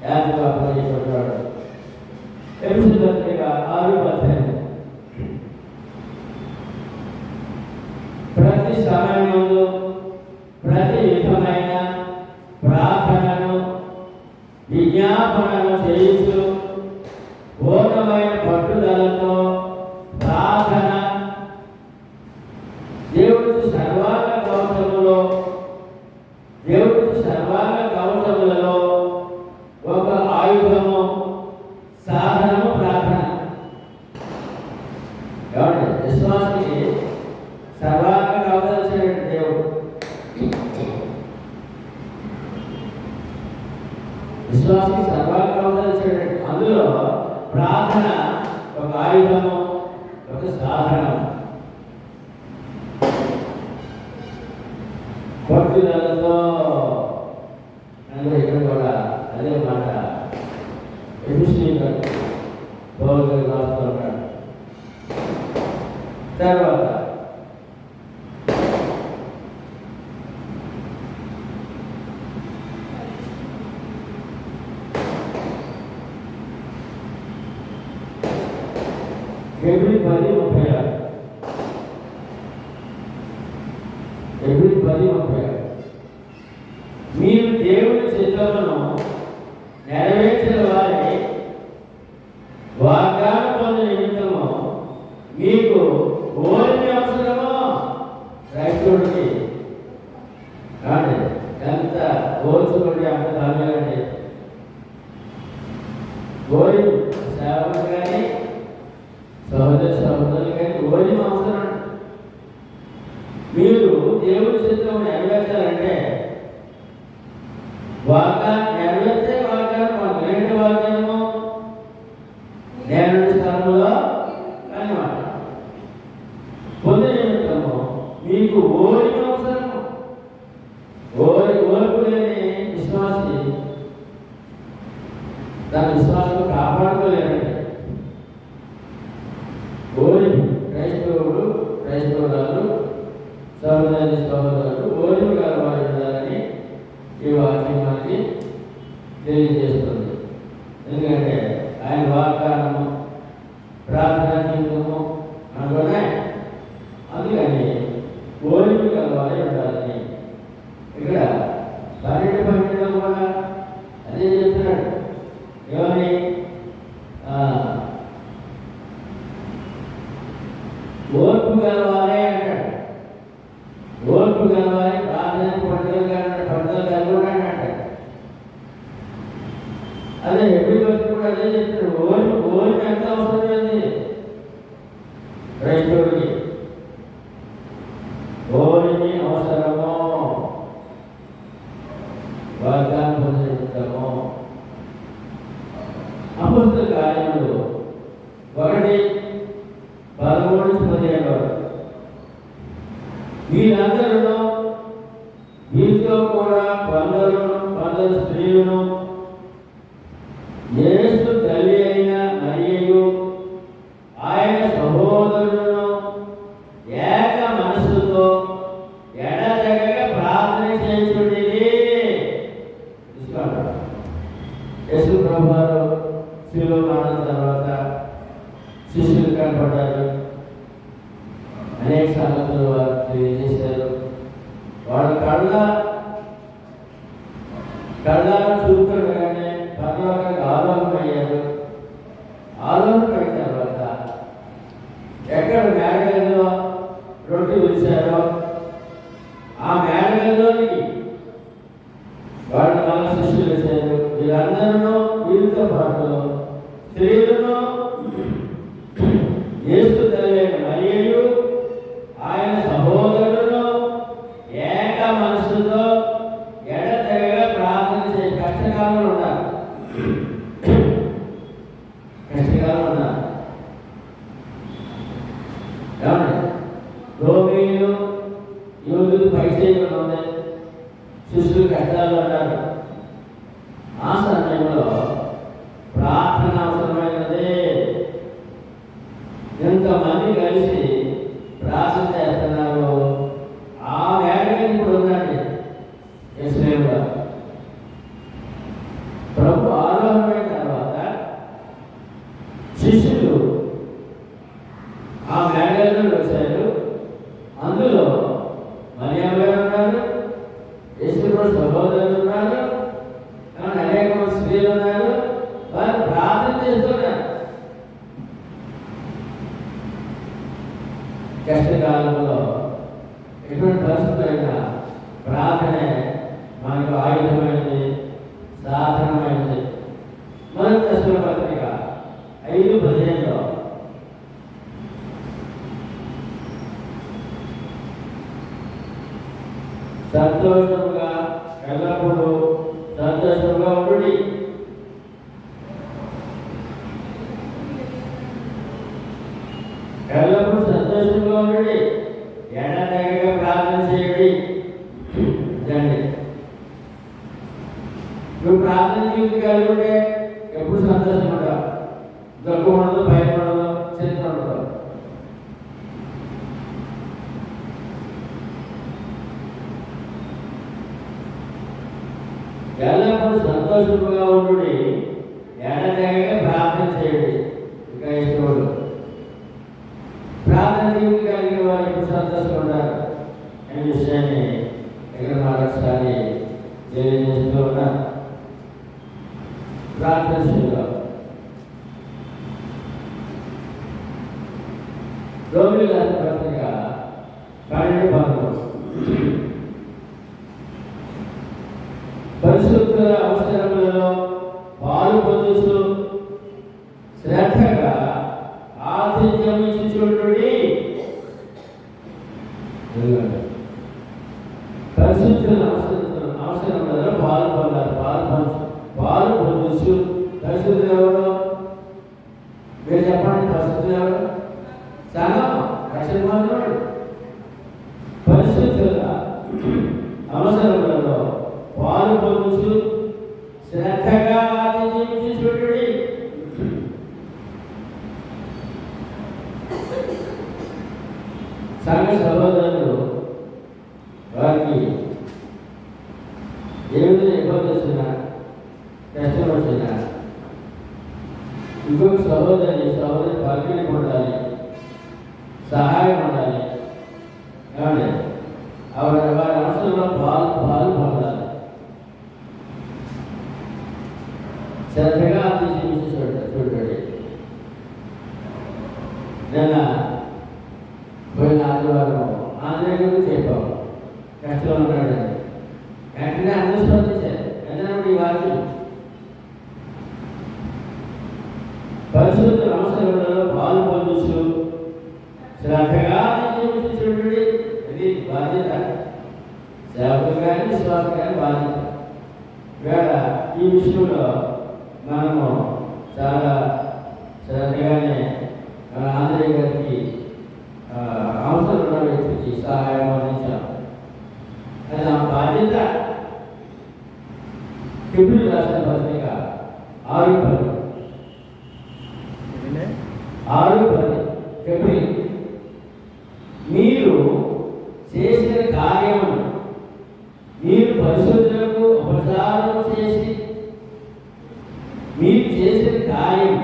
[SPEAKER 1] యాత్రపడుతున్నాడు. ఎపిసోడ్ పత్రిక 6:18. ప్రతి సమయములో ప్రతి విధమైన ప్రార్థనను విజ్ఞాపనను చేయించు పూర్ణమైన పట్టుదలతో ప్రార్థన దేవుడి సర్వాంగ కవచములలో ఒక ఆయుధము, సాధనము ప్రార్థన. ఏమండి? విశ్వాసానికి సర్వాంగ కవచాలు దేవుడు. విశ్వాసానికి సర్వాంగ కవచాలు అందులో ప్రార్థన ఒక ఆయుధము, ఒక సాధనము. పట్టుదలతో అందులో ఇక్కడ కూడా అదే మాట రాస్తున్నాడు. తర్వాత Hebrews 10:36. మీరు దేవుని చిత్తమును నెరవేర్చిన వారి వాగ్దానం పొందిన నిమిత్తము మీకు ఓర్మి అవసరమో. క్రైస్తవుడికి కానీ ఎంత ఓర్చుకుంటే అంత ధన్యులండి. ఓరి సేవలు కానీ సహోదరులు కానీ ఓర్మి అవసరం. మీరు దేవుని చిత్తం నెరవేర్చాలంటే వాగ్దానం నెరవేర్చే వాగ్దానం మనకు ఏంటి? వాగ్దానము నేను స్థలంలో అనమాట. పొందిన నిమిత్తము మీకు ఓర్పు అవసరము. ఓర్పు లేని విశ్వాసి తన విశ్వాసం కాపాడుకోలేరండి. ఓర్పు క్రైస్తవురాలు సహోదరులు ఓర్పు కలవారు ఉండాలని ఈ వాక్యం మనకి తెలియజేస్తుంది. ఎందుకంటే ఆయన వాగ్దానము, ప్రార్థన జీవితము అనుకునే, అందుకని ఓర్పు కలవారే ఉండాలని ఇక్కడ 12 కూడా అదే చెప్తున్నాడు. ఏమని? ఓర్పు గలవారే అంటాడు. ఓర్పు గలవారే ప్రార్థన పట్టుదల కలవాడు అంటాడు. అదే హెబ్రీయులకు కూడా అదే చెప్తాడు. ఓర్పు ఎంత అవసరమైంది క్రైస్తవుడికి? ఓర్మి అవసరమో, వాగ్దానం పొందుతాము. అపొస్తలుల కార్యములు 1:13-15. వీరందరూ వీరితో కూడా కొందరు స్త్రీలను యేసు తల్లి అయిన మరియయు ఆయన సహోదరులను ఏక మనస్సుతో ఎడతెగక ప్రార్థన చేయుచుండిరి. యేసు ప్రభువారు శిలువ మరణం తర్వాత శిష్యులు కనపడ్డారు. అనేక సంగతులు వారు తెలియజేశారు. వాళ్ళ కళ్ళను చూపుకోగానే పరలోకానికి ఆలోకమయ్యారు. ఆలోకమైన తర్వాత ఎక్కడ మేడగదిలో రొట్టె విడిచారో ఆ మేడగదిలోనికి వాళ్ళు మన శిష్యులు వచ్చారు. వీరందరూ వీరితో పాటు స్త్రీలను యేసు తల్లి మరియయు ఆయన సహోదరులను ఏక మనస్సుతో ఎడతెగక ప్రార్థన చేసి కష్టకాలంలో ఉన్నారు. రోమీయులు యూదులు పైచేయడం ఉంది, శిష్యులు కష్టాలు ఉన్నారు. ఆ సమయంలో ప్రార్థన అవసరమైనదే. ఎంతమంది కలిసి ప్రార్థన చేస్తున్నారు. ఆ వేళ ఇప్పుడు ఉందండి ఇస్రాయేలులో. ప్రభు ఆరోహణమైన తర్వాత శిష్యులు ఆ మేఘాలలో వచ్చారు. అందులో మరియమ్మ గారు ఉన్నారు, యేసుప్రభు సహోదరులు ఉన్నారు, అనేక స్త్రీలు ఉన్నారు. వారు ప్రార్థన చేస్తున్నారు. కష్టకాలంలో ఎటువంటి పరిస్థితులైనా ప్రార్థనే మనకు ఆయుధమైంది, సాధనమైంది. మొదటి దశల పత్రిక 5:15 సంతోషముగా ఎల్లప్పుడూ సంతోషంగా ఉండి ఎల్లప్పుడూ సంతోషంగా ఉండి ఎడతెగక ప్రార్థన చేయండి. రండి, నువ్వు ప్రార్థన జీవితం కలిగి ఉంటే ఎప్పుడు సంతోషం ఉండవు, దుఃఖం ఉండదు, భయపడదు, చింత ఉండదు. ఎల్లప్పుడూ సంతోషంగా ఉండి ఎడతెగక ప్రార్థన చేయండి. ఇంకా ఇష్టపడు ప్రార్థన జీవితం కలిగిన వారు ఎప్పుడు సంతోషంగా ఉంటారు అనే విషయాన్ని ఇక్కడ మరొకసారి తెలియజేస్తూ ఉన్నారు. ప్రార్థనలో రోమిల పత్రిక 12:13 పరిశుద్ధుల అవసరములలో పాలు పొందుతూ శ్రద్ధగా ఆతిథ్యం ఇచ్చుచుండుడి. పరిశుద్ధుల అవసరములలో పాలు పొందాలి. పాలు పొందుతూ పరిశుద్ధులు ఎవరు? మీరు చెప్పండి, పరిశుద్ధులు ఎవరు? సంఘం, రక్షణ పొందినవాడు. పరిశుద్ధుల అవసరములలో పాలు పొందుతూ శ్రద్ధగా ఆతిథ్యం ఇచ్చుచుండుడి. సంఘ సహోదరులు వారికి ఏమిటో ఇబ్బంది వచ్చినా, కష్టం వచ్చినా ఇంకొక సహోదరి పలికిని ఉండాలి, సహాయం ఉండాలి. ఏమండి, వారి అవసరంలో పాలు పొందాలి. శ్రద్ధగా ఆతిథ్యం చూడండి. నేను పోయిన ఆదివారం ఆంధ్రయ్య గురించి చెప్పాము. కష్టంలో ఉన్నాడు, వెంటనే అందరూ స్పందించారు. ఎందుకంటే ఈ వాక్యం పరిశుద్ధ అవసరంలో పాలు పొందుతూ శ్రద్ధగా చూడండి. ఇది బాధ్యత, సేవకులు కానీ విశ్వాసం కానీ బాధ్యత. ఇవాళ ఈ విషయంలో మనము చాలా శ్రద్ధగానే ఆంధ్రయ్య గారికి అవసరం ఉన్న వ్యక్తికి సహాయం అందించాం. అది ఆ బాధ్యత. ఫిబ్రవరి రాష్ట్ర పత్రిక 6:10 ఫిబ్రవరి మీరు చేసిన కార్యమును మీరు పరిశుద్ధులకు ఉపచారం చేసి, మీరు చేసిన కార్యం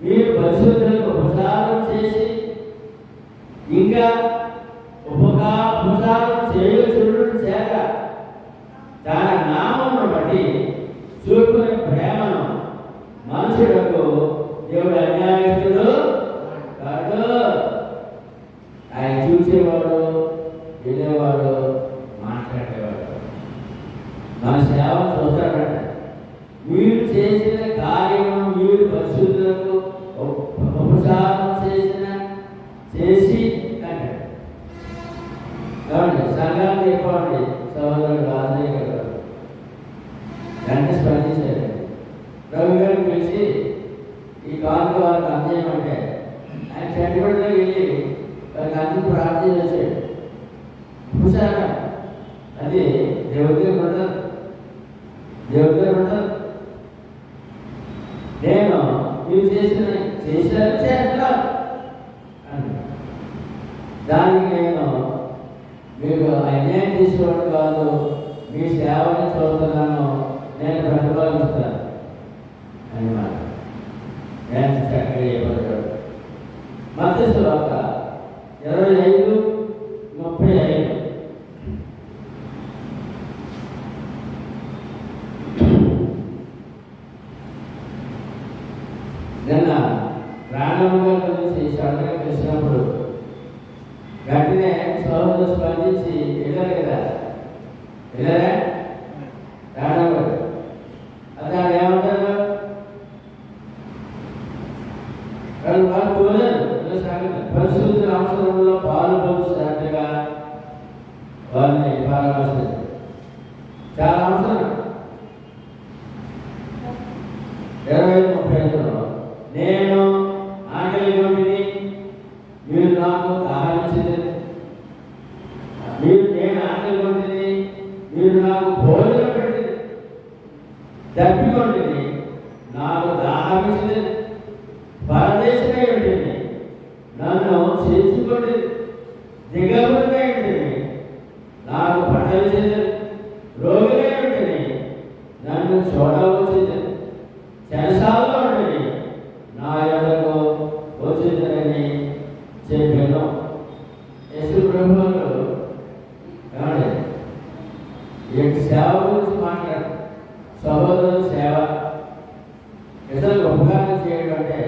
[SPEAKER 1] మీరు పరిశుద్ధులకు ఉపచారం చేసి ఇంకా ఉపచారం చేయుచుండుట చేత తన నామమును బట్టి చూపుకునే ప్రేమను మనుషులకు దేవుడు అన్యాయస్తుడు కాదు. ఆయన చూసేవాడు, వినేవాడు, మాట్లాడేవాడు. మన సేవ చూస్తాడట. మీరు చేసిన కార్యము మీరు పరిశుద్ధులకు ఉపచారం చేసి అంటాడు. కాబట్టి సంఘాన్ని చెప్పండి, సహోదరుడు ఆంజనేయ గారు వెంటనే స్పందించారు. రవి గారిని పిలిచి ఈ కానుక వారికి అందజేయమంటే ఆయన చెట్టుబడిలో వెళ్ళి వారికి అందరూ ప్రార్థన చేశాడు. చూసారా, అది దేవుడి దగ్గర ఉండదు, దేవుడి దగ్గర ఉండదు. నేను మీరు చేశారు చేస్తున్నారు, దానికి నేను మీకు అన్యాయం తీసుకోవడం కాదు, మీ సేవని చూస్తున్నాను, నేను ప్రతిఫలిస్తాను అన్నమాట. నేను చక్కగా చెప్పగలడు. మత్తయి సువార్త 25:35. నిన్న ప్రాణంగా గురించి సడన్గా తెలిసినప్పుడు వెంటనే సోదరులు స్పందించి వెళ్ళారు కదా, వెళ్ళారా ప్రాణం అది ఏమంటారు, వాళ్ళు కోరారు పరిశుద్ధ అవసరంలో పాలు పొందుతున్నట్టుగా వారిని పరామర్శించారు. చాలా అవసరం. 25:35 నేను ఆకలి కొట్టిని, మీరు నాకు ఆహరించింది, నేను ఆకలి కొట్టింది, మీరు నాకు భోజనం పెట్టింది, తప్పికొంటిని, నాకు దాహమించింది, పరదేశమే ఉంటుంది, నన్ను చేర్చుకోండి, దిగబడిగా ఉంటుంది, నాకు పట్టలించింది, రోగిగా ఉంటుంది, నన్ను చూడవచ్చింది, చెరసాలలో ఉంటుంది, నా యొక్కకు వచ్చిందని చెప్పాను. యేసు ప్రభువులు ఈ సేవ గురించి మాట్లాడు. సహోదరుల సేవ ఇతరులు ఉపకారం చేయడం అంటే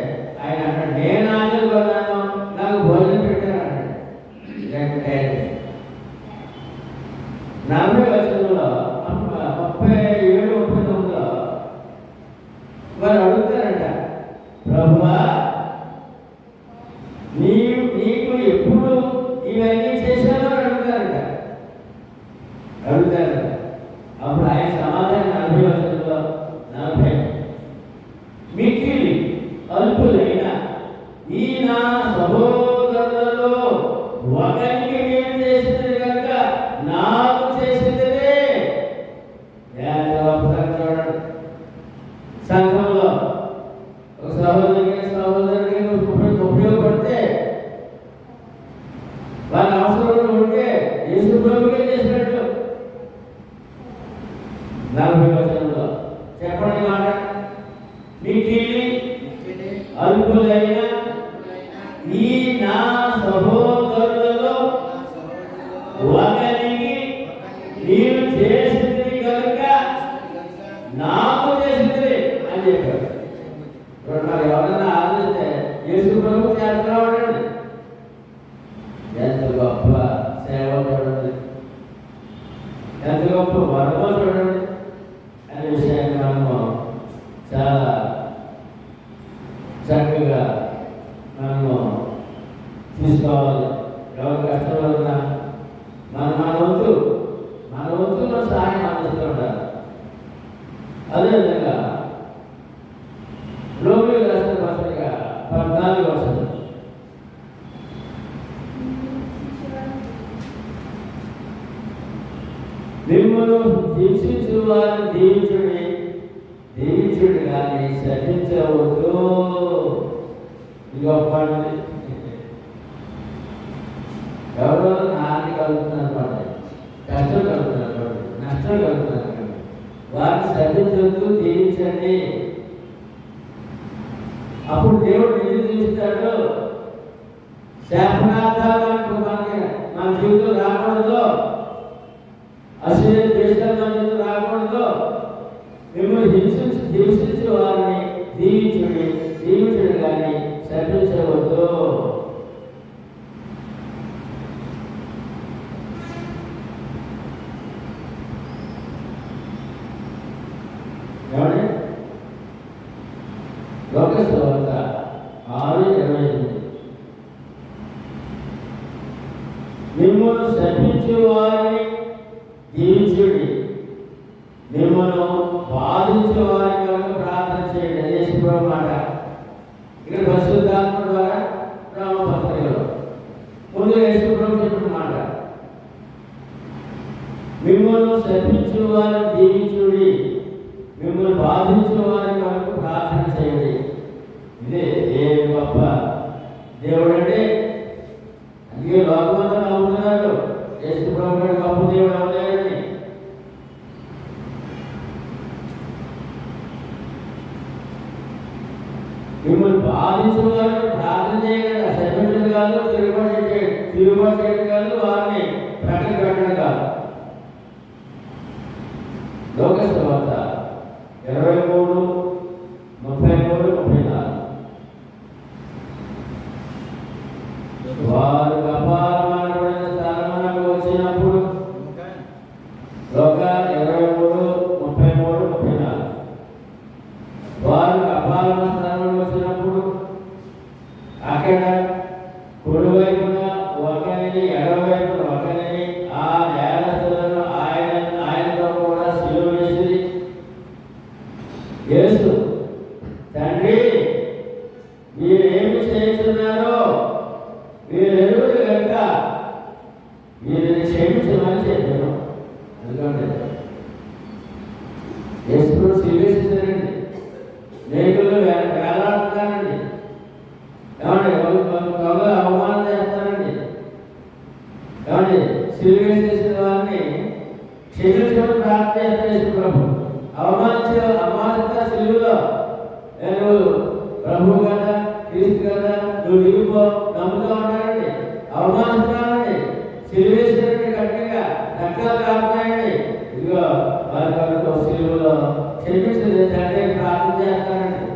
[SPEAKER 1] ఆయన అంటాడు, నేను ఆకలి కొన్నాను, నాకు భోజనం పెట్టారు అన్నాడు. 40వ వచనంలో 37-39 వారు అడుగుతారంట, ప్రభువా నీకు ఎప్పుడు ఇవన్నీ చేశానో అడుగుతారంట. అప్పుడు ఆయన సమాధానం 40వ వచనంలో 40 మిక్కిలి అల్పులైన ఈ నా సహోదరులలో ఒకరికి నేను చేసింది కనుక నాకు చేసిందే. చూడండి, సంఘంలో ఒక సహోదరుడికి ఉపయోగపడితే వాళ్ళ అవసరంలో ఉంటే యేసు ప్రభువుకే చేసినట్టు. 40వ వచనంలో చెప్పండి మాట, మిక్కిలి అల్పులైన ఈ నా సహోదరులలో ఒకరికి నీవు చేసింది కనుక నాకు చేసింది అని చెప్పాడు. మరి ఎవరన్నా ఆలోచిస్తే యేసు ప్రభు చేస్తున్నాడు. ఎంత గొప్ప సేవ చూడండి, ఎంత గొప్ప వరమో చూడండి అనే విషయాన్ని మనము చాలా చక్కగా మనము తీసుకోవాలి. ఎవరు కష్టంలో ఉన్నా మన వంతు సహాయం అందిస్తూ ఉండాలి. అదేవిధంగా రోమిలకు రాసిన పత్రిక 14వ వచనం, మిమ్మల్ని హింసించు వారిని దీవించుడు కానీ శపించవద్దు. గొప్ప ఎవరో హాని కలుగుతున్నారు, కష్టం కలుగుతున్నారు, నష్టం కలుగుతున్నారు, వారిని శపించవద్దు, దీవించండి. అప్పుడు దేవుడు నిన్ను దీవిస్తాడు. శాపనార్థాలు మన జీవితం రాకూడదు, అసలు దేశాలు రాకూడదు. మిమ్మల్ని హింసించే వారిని దీవించుడు కానీ శపించవద్దు. లోకాసు సువార్త 6:28 మిమ్మల్ని శపించే వారిని దీవించుడి, మిమ్మల్ని బాధించే వారి కొరకు ప్రార్థన చేయండి. యేసు ప్రభు మాట ఇక్కడ పరిశుద్ధాత్మ ద్వారా రామపత్రికలో ముందు యేసు ప్రభు చెప్పిన మాట, మిమ్మల్ని శపించే వారిని దీవించుడి, మిమ్మల్ని బాధించే వారి కొరకు ప్రార్థన చేయండి. ఇదే ఏ గొప్ప దేవుడు అంటే. అందుకే ఇక లోకమంతా నమ్ముతున్నారు యేసు ప్రభువు గొప్ప దేవుడు అవలేదని. మిమ్మల్ని బాధించిన వారిని ప్రార్థన చేయగలరు, శపించడం కాదు, తిరుగుబాటు చేయడం కాదు, వారిని ప్రకటన పెట్టడం కాదు. లోకస్ వార్త 23:33-34. వారు అపారమైన స్థానమునకు వచ్చినప్పుడు, లోక 23:33-34. వారు అపారమైన స్థానంలో వచ్చినప్పుడు అక్కడ కుడివైపున ఒకరిని ఎడవైపున ఒకరిని ఆ నేరస్తులను ఆయనతో కూడా సిలువ వేసి, యేసు తండ్రి మీరేమి చేస్తున్నారో మీరు ఎరుగురు కనుక వీరిని క్షమించమని చెప్పాను. ఎందుకంటే యేసు సిలువ వేసేసారండి, మేకులు వేలాడుతున్నారండి, ఏమండి దొంగలు అవమానం చేస్తారండి, ఏమండి సిలువ వేసేసిన వారిని క్షమించమని ప్రార్థన చేస్తారు. ప్రభు అవమానిత సిలువలో నువ్వు ప్రభు కదా, క్రీస్తు కదా, నువ్వు దిగిపో నమ్ముతూ ఉంటారండి, అవమానిస్తున్నారండి, సిలువ వేసినట్టు కఠినంగా రక్తాలు కాపుతాయండి. ఇదిగో వారి కొరకు సిలువలో క్షమించలేదు తండ్రి ప్రార్థన చేస్తారండి.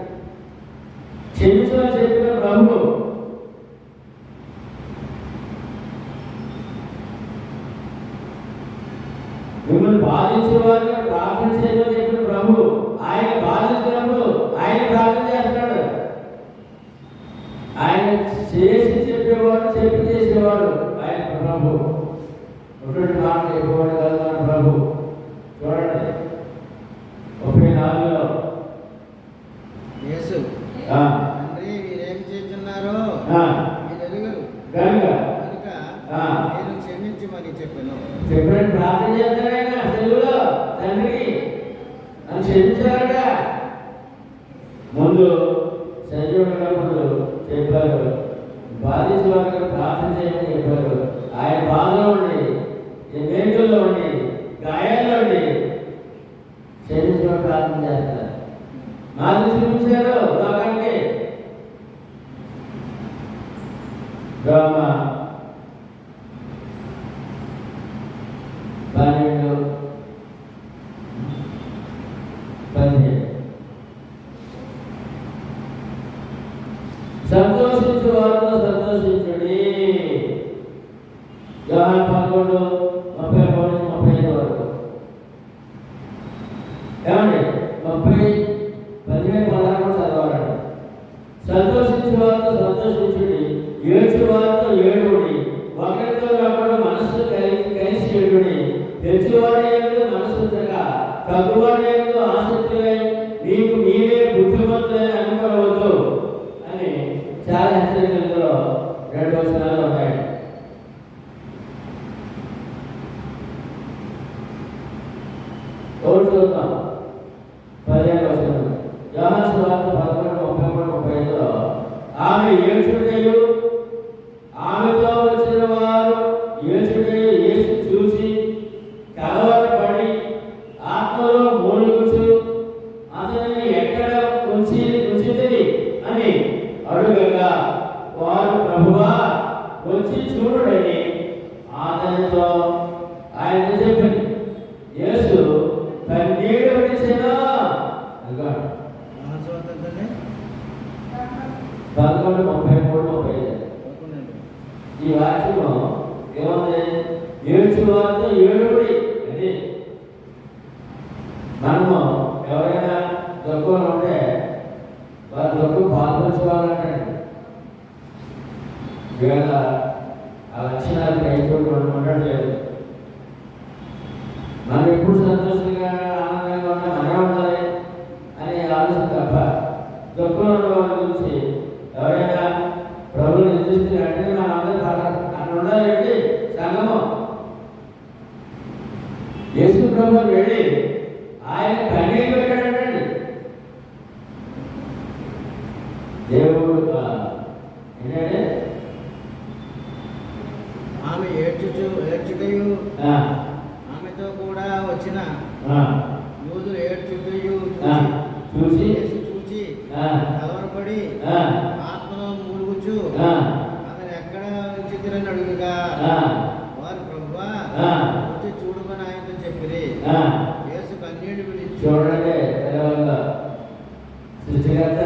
[SPEAKER 1] క్షమించమని చెప్పిన ప్రభు మిమ్మల్ని బాధించిన వారిని ప్రార్థన చేయమని చెప్పిన ప్రభు ఆయన బాధించినప్పుడు ఆయన ప్రార్థన చేస్తున్నాడు. ఆయన చేసి చెప్పేవాడు, చెప్పి చేసేవాడు ఆయన ప్రభు. ఒకటి మాట చెప్పేవాడు కాదు మన ప్రభు. చూడండి 34లో
[SPEAKER 2] యేసు తండ్రి వీరేం చేస్తున్నారో మీరెరుగురు
[SPEAKER 1] కనుక
[SPEAKER 2] నేను క్షమించమని చెప్పాను.
[SPEAKER 1] చెప్పినట్టు ప్రార్థన చేస్తారైనా సెలవులో తండ్రికి నన్ను క్షమించారట. ముందు సజీవుడు చెప్పారు, బాధించిన వారికి ప్రార్థన చేయమని చెప్పారు. ఆయన బాధలో ఉండి, మేకుల్లో ఉండి, గాయాల్లో ఉండి క్షమించమని ప్రార్థన చేస్తారు. మార్గం చూపించారు లోకానికి. రోమ 12:17 సంతోషించు వారితో సంతోషించుడి. యోహాను 11:33-35 వరకు. ఏమండి 30:15-16 చదవాలండి. సంతోషించు వారితో సంతోషించుడి, ఏడ్చు వారితో ఏడుడి, ఒకరితో ఒకడు మనస్సు కలిసి ఏడుడి. తెచ్చువాడి యందు మనస్సు ఉంచగా తగ్గువాడి యందు ఆసక్తులై నీకు మీరే బుద్ధిమంతులని అనుకోవద్దు అని చాలా హెచ్చరికలలో 2 వచనాలు ఉన్నాయి. చూద్దాం 15వ వచనం. యోహాను సువార్త 11:33-35లో ఆమె ఏడ్చుటయు ఆమెతో వచ్చిన వారు ఏడ్చుటయు యేసు చూసి కలవరపడి ఆత్మలో మూలుగుచు అతనిని ఎక్కడ ఉంచితివి అని అడుగగా వారు ప్రభువా వచ్చి చూడుడని అతనితో ఆయన చెప్పింది. యేసు కన్నీరు విడిచెను. 11:33-35 ఈ వాక్యము ఏముంది? ఏడ్చు వారితో ఏడుడి అని. మనము ఎవరైనా దుఃఖంలో ఉంటే వారి దుఃఖం పాల్పంచుకోవాలంటండి. ఇవాళ ఆ లక్షణాలు రైతులు ఉండట్లేదు. మనం ఎప్పుడు సంతోషంగా ఆనందంగా ఉన్నా మనమే ఉండాలి అని ఆలోచన తప్ప దుఃఖంలో ఉన్న వాళ్ళ గురించి ఎవరైనా ప్రభుత్వం నిర్దిష్టి వెంటనే మన అందరూ అక్కడ ఉండాలండి. సంగమం యేసు ప్రభు వెళ్ళి ఆయన కన్నీరు పెట్టాడండి. దేవుడు ఏంటంటే
[SPEAKER 2] ఏడ్చుటయు
[SPEAKER 1] ఆ,
[SPEAKER 2] ఆమెతో కూడా వచ్చిన
[SPEAKER 1] ఆ,
[SPEAKER 2] యూదులు ఏడ్చుటయు
[SPEAKER 1] ఆ, చూసి
[SPEAKER 2] యేసు చూచి
[SPEAKER 1] ఆ,
[SPEAKER 2] కలవరపడి
[SPEAKER 1] ఆ,
[SPEAKER 2] ఆత్మలో మూలుగుచు
[SPEAKER 1] ఆ,
[SPEAKER 2] అతను ఎక్కడ ఉంచితిరని అడుగుగా
[SPEAKER 1] ఆ,
[SPEAKER 2] వారు ప్రభువా
[SPEAKER 1] ఆ,
[SPEAKER 2] వచ్చి చూడమని ఆయనతో చెప్పిరి.
[SPEAKER 1] ఆ.
[SPEAKER 2] యేసు కన్నీళ్లు విడిచి
[SPEAKER 1] చూడండి తెలవల్ల సృష్టికర్త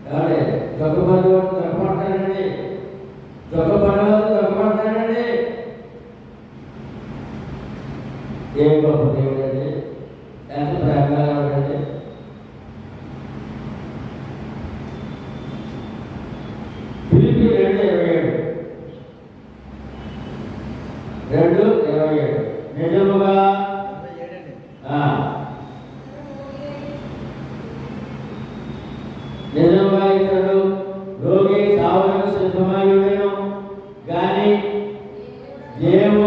[SPEAKER 1] ఏమండి దొంగపడతాడండి దొంగపడతాడండి. ఏ గొప్ప దేవుడు అండి, ఎంత ప్రేమగా ఉండండి. ఫిలిప్పీ 2:27 2:27 నిజముగా
[SPEAKER 2] 27
[SPEAKER 1] ఆ, నిజముగా ఇతడు రోగి సావులకు సిద్ధమై ఉండెను కానీ దేవుడు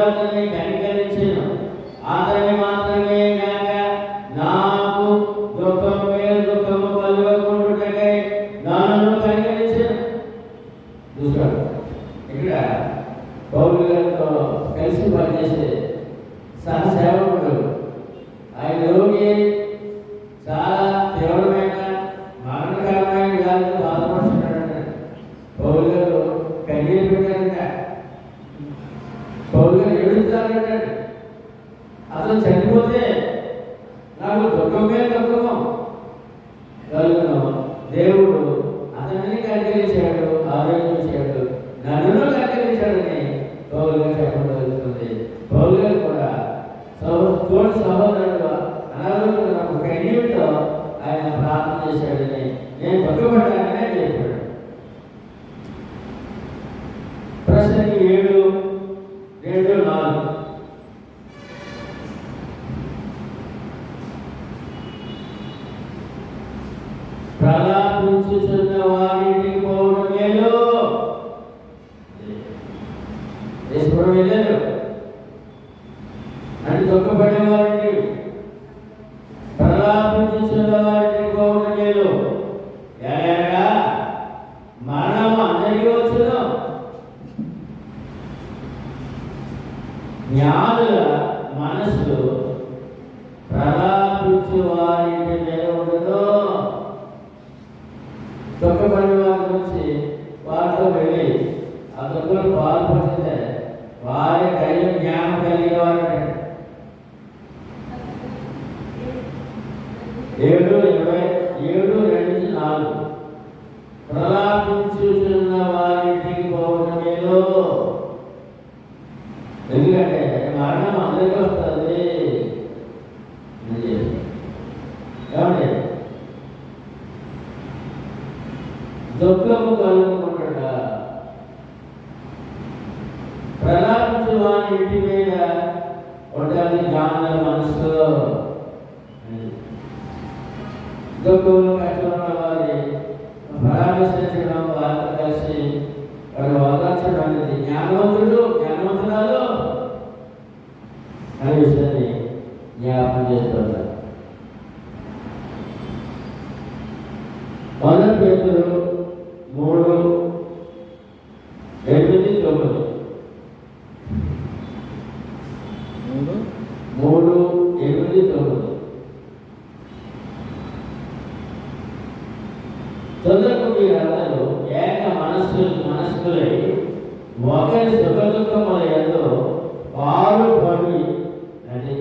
[SPEAKER 1] అతన్ని కనికరించెను. అతని మాత్రమే కాక నాకు దుఃఖము మీద దుఃఖము కలుగకుండుటకై నన్ను కనికరించెను. చూసాడు ఇక్కడ పౌలు గారితో కలిసి పనిచేసే సహసేవకుడు ఆయన రోగి చాలా తీవ్రమైన మరణకరమైన వ్యాధితో బాధపడుతున్నాడంట. పౌలు గారు కన్నీరు పెట్టారంట. పౌలు గారు ఏడుస్తారంట. అతను చనిపోతే నాకు దుఃఖమే దుఃఖము కలుగును. దేవుడు అతనిని కనికరించాడు, ఆరోగ్యం ఇచ్చాడు, నన్ను కనికరించాడని పౌలు గారు చెప్పడం జరుగుతుంది. పౌలు గారు కూడా తోటి సహోదరుడు అనారోగ్యం కన్నీటితో ఆయన ప్రార్థన చేశాడని నేను పట్టుబడ్డానని చెప్పాడు. ప్రశ్న 7:2-4 ప్రలాపించుచున్న వారింటికి పోవడం మేలు. దేశపురం వెళ్ళారు అని దుఃఖపడే వారికి ప్రలాపించుచున్న వారింటికి పోవడం మేలు. ఎలాగా మరణము అందరికీ వచ్చును. జ్ఞానుల మనసు ప్రలాపించు వారింటి మీద ఉండదు. దుఃఖపడే వారి గురించి వారితో వెళ్ళి ఆ దుఃఖంలో పాల్పడితే వారి దైవ జ్ఞానం కలిగిన వారు 7:2-4 ప్రలాపించుచున్న వారింటికి పోవడం మేలు. ఎందుకంటే మరణం అందరికీ వస్తుంది. ఏమండి దుఃఖము కలుగుకుంటా ప్రలాపించు వారి ఇంటి మీద ఉండాలి జ్ఞానుల మనసు. దుఃఖంలో కష్టమున్న వారి పరామర్శించడం, వారితో కలిసి వారు ఓదార్చడం అనేది జ్ఞానవంతురాలు అనే విషయాన్ని జ్ఞాపకం చేస్తున్నారు. 1 పేతురు 3:8-9 3:8-9 తొందరకు మీరందరూ ఏక మనస్కులై ఒకరి సుఖ దుఃఖముల యందు పాలుపడి అని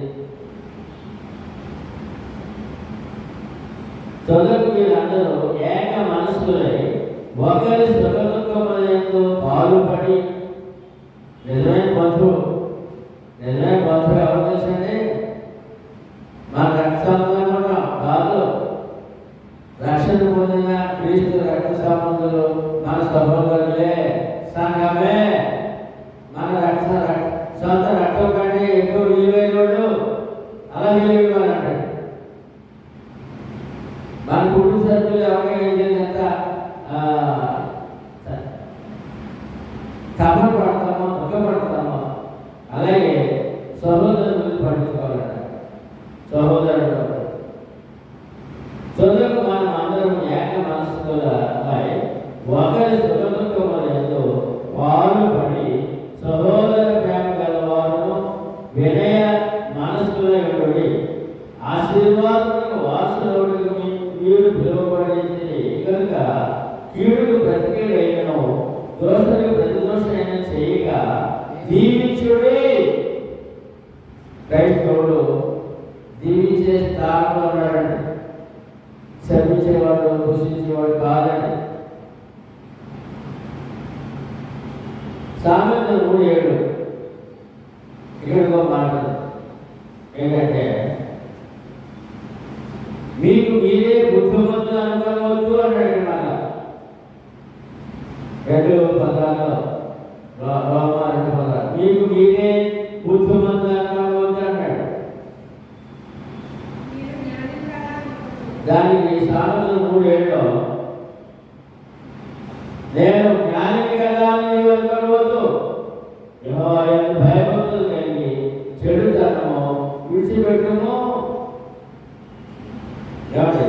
[SPEAKER 1] తొందరకు మీరందరూ ఏక మనస్కులై ఒకరి సుఖ దుఃఖముల యందు పాలుపడి. నిజమైన బంధువు ఎవరు తెలుసండి? మన రక్త సంబంధం కాదు. రక్షణ పొందిన క్రీస్తు రక్త సంబంధులు మన సహోదరులే, సంఘమే. మన సొంత రక్తం కంటే ఎక్కువ విలువైనోడు అలా విలువైవాలంటాడు. మన కుటుంబ సభ్యులు ఎవరికైనా ఎంత కష్టపడతామో దుఃఖపడతామో అలాగే సహోదరులు పట్టించుకోవాలట. సహోదరుడు తొందరకు మనం అందరం ఏక మనస్కులై కీడుకు ప్రతికీడైనను దోషులకు ప్రతిదోషమైన చేయక దీవించుడే. క్రైస్తవుడు దీవించే స్థానంలో ఉన్నాడండి, శపించేవాడు దూషించేవాడు కాదండి. సామెతలు 3:7 ఇక్కడికో మాట ఏంటంటే, మీకు మీరే బుద్ధిమంతులు అనుకోవద్దు అన్నాడు. మాట 2:16 రోమా 2:16 మీకు మీరే బుద్ధిమంతులు అనుకోవద్దు అన్నాడు. దానికి సామెతలు 3:7 నేను జ్ఞాని కదా అని నీవు అనుకోవద్దు, యెహోవాయందు భయభక్తులు కలిగి చెడుతనము విడిచిపెట్టుము. ఏమండి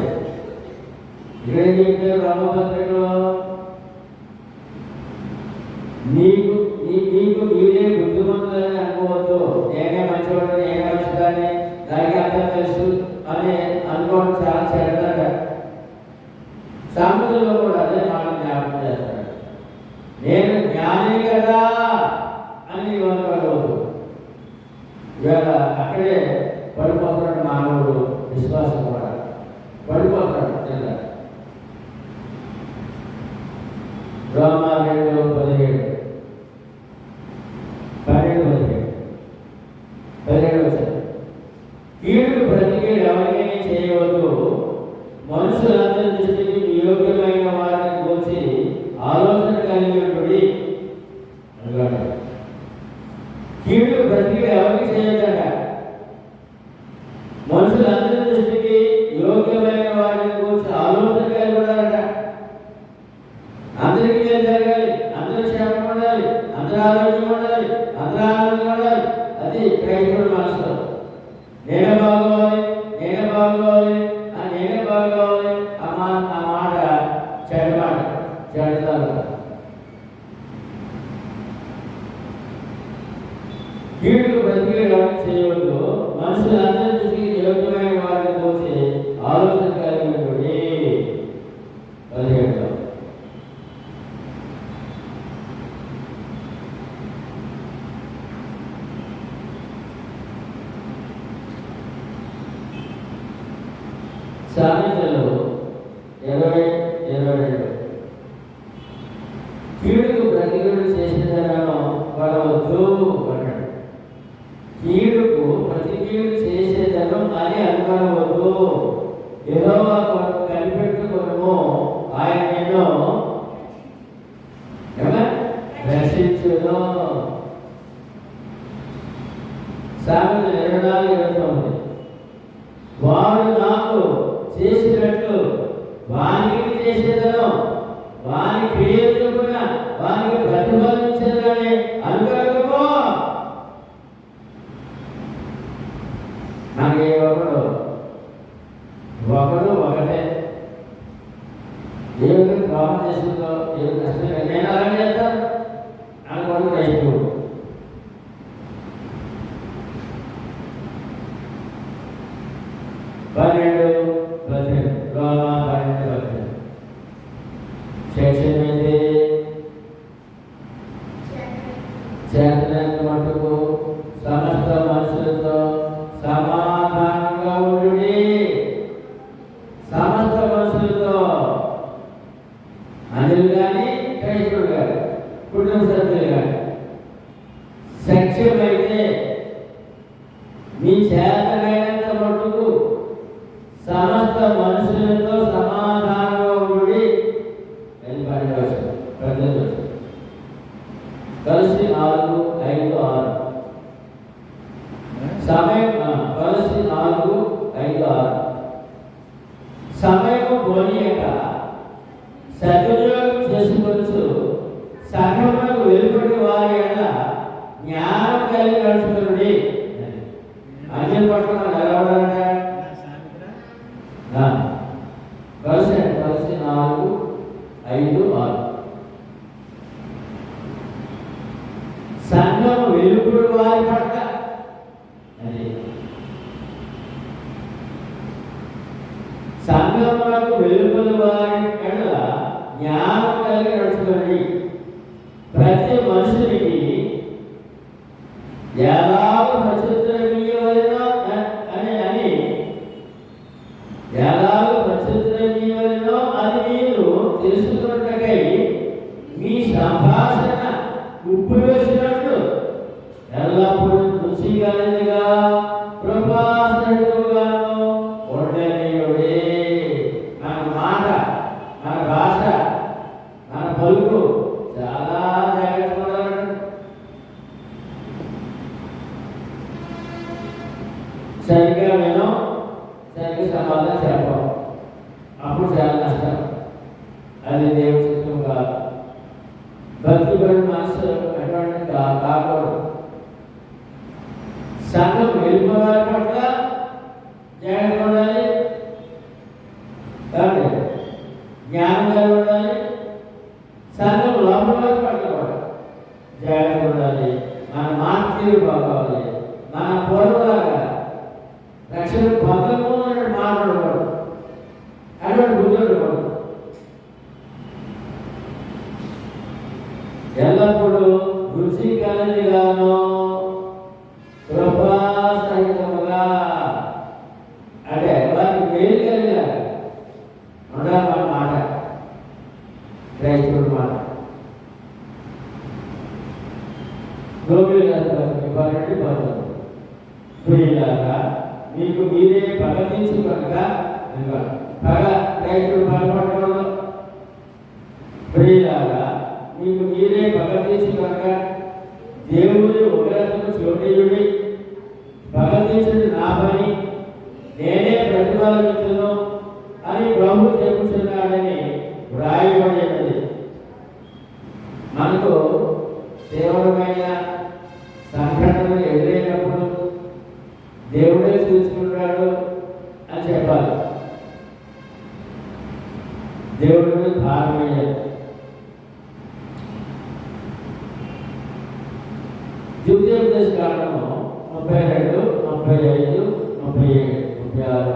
[SPEAKER 1] ఇక్కడేం చెప్తారు రామపత్రికలో? నీకు మీరే బుద్ధిమంతులని అనుకోవద్దు, నేనే మంచివాడు నేనే మంచిదాన్ని దానికి అర్థం తెలుసు అని అనుకోవడం చాలా చెడ్డదట. సామెతల్లో కూడా అదే మాట జ్ఞాపకం చేస్తాడు, నేను జ్ఞాని కదా అని నీవు అనుకోవద్దు. ఇవాళ అక్కడే పడిపోతున్నాడు మానవుడు, విశ్వాసం కూడా పడిపోతాడు. రోమా 2:17 కీడుకు ప్రతికీడు ఎవరికైనా చేయవద్దు, మనుషులందరి దృష్టికి యోగ్యమైన వారిని గురించి ఆలోచన కలిగినటువంటి కీడుకు ప్రతికీడు ఎవరికి చేయదట, మనుషులందరి దృష్టికి యోగ్యమైన వారిని గురించి ఆలోచన కలిగి ఉండాలట. అందరికీ మేలు జరగాలి, అందరూ క్షేమం ఉండాలి, అందరూ ఆరోగ్యం ఉండాలి, అందరూ ఆనందంగా ఉండాలి. అది క్రైస్తవుడి మనసులో. నేనే బాగోవాలి, నేనే బాగోవాలి, నేనే బాగోవాలి ఆ మాట చెడమాట చెడతారు. కీడుకు ప్రతికీడు చేయవద్దు, మనుషులందరి దృష్టికి యోగ్యమైన వారిని గురించి ఆలోచన కలిగినటువంటి 17 సామెతలు 20:22 కీడుకు ప్రతికీడు చేసేదనను పడవద్దు అన్నాడు. కీడుకు ప్రతికీడు చేసేదను అని అనుకోవద్దు, యెహోవా కొరకు కనిపెట్టుకొనుము, ఆయన నిన్ను రక్షించును. సామెతలు 24:29 వాడు నాకు చేసినట్లు వానికి చేసేదను, వాని క్రియ చొప్పున వానికి ప్రతిఫలించేదని అనుకోకపో. నాకు ఒకడు ఒకటే, దేవుడికి ద్రోహం చేస్తుందో దేవుడు కష్టం నేను అలాగే చేస్తాను అనుకోవడం రైతు. శిక్షణైతే చేతనంత మటుకు సమస్త మనుషులతో సమాధానంగా ఉండుడి. సమస్త మనుషులతో, అందులు కానీ క్రైస్తవుడు కానీ కుటుంబ సభ్యులు కానీ సఖ్యమైతే మీ చేతనైనంత మటుకు సమస్త మనుషులతో సమాధానంగా ఉండుడి. కలిసి 4, 5, 6 సమయం కలిసి 4, 5, 6 సమయము పోనీయక సద్వినియోగం చేసుకోవచ్చు. సంఘమునకు వెలుపడి వారి యొక్క జ్ఞానం కలిగి నడుచుకుని అన్యం పట్ల నిలబడాలంటే కలిసి 4, 5, 6 సంఘం వెలుపడి వారి పట్ల అది సంఘమునకు వెలుపడి వారి పట్ల జ్ఞానం సంభాషణ ఉప్పు వేసినట్లు ఎల్లప్పుడూ రుచి కలిగిగా కృపాసనుడుగాను ఉండనీయుడే. మన మాట, మన భాష, మన పలుకు చాలా జాగ్రత్తగా ఉండాలి. సరిగ్గా వినం, సరిగ్గా సమాధానం చెప్పం, అప్పుడు చాలా నష్టం. అది దేవుడి చిత్తం కాదు. భక్తిపడి మనసు అటువంటి కాకూడదు. సంఘం వెళ్ళిపోవారి పట్ల జాగ్రత్త ఉండాలి, జ్ఞానం కలిగి ఉండాలి. సంఘం లోపల వారి పట్ల కూడా జాగ్రత్త ఉండాలి. మన మాట తీరు బాగోవాలి. మన పూర్వలాగా రక్షణ పొందము అని మాట్లాడకూడదు, అటువంటి బుద్ధి ఉండకూడదు. ఎల్లప్పుడూ రుచి కలిగిగాను కృపాసహితముగా, అంటే వారికి మేలు కలిగిన ఉండాలి. మన మాట క్రైస్తవుడి మాట. గోపిల్ గారు ప్రియులారా, మీకు మీరే పగతించు కనుక పగ క్రైస్తవుడు పగపడకూడదు. ప్రియులారా, మీకు మీరే పగతించు కనుక దేవుని ఉగ్రతను చోటీయుడి. పగతించుడి నా పని, నేనే ప్రతిఫలమిచ్చును అని ప్రభు చెప్పుచున్నాడని వ్రాయబడినది. మనకు తీవ్రమైన సంఘటనలు ఎదురైనప్పుడు దేవుడే చూసుకుంటాడు అని చెప్పాలి. దేవుడి మీద భారమయ్యాలి. ద్వితీయోపదేశ కాండము 32, 35, 37,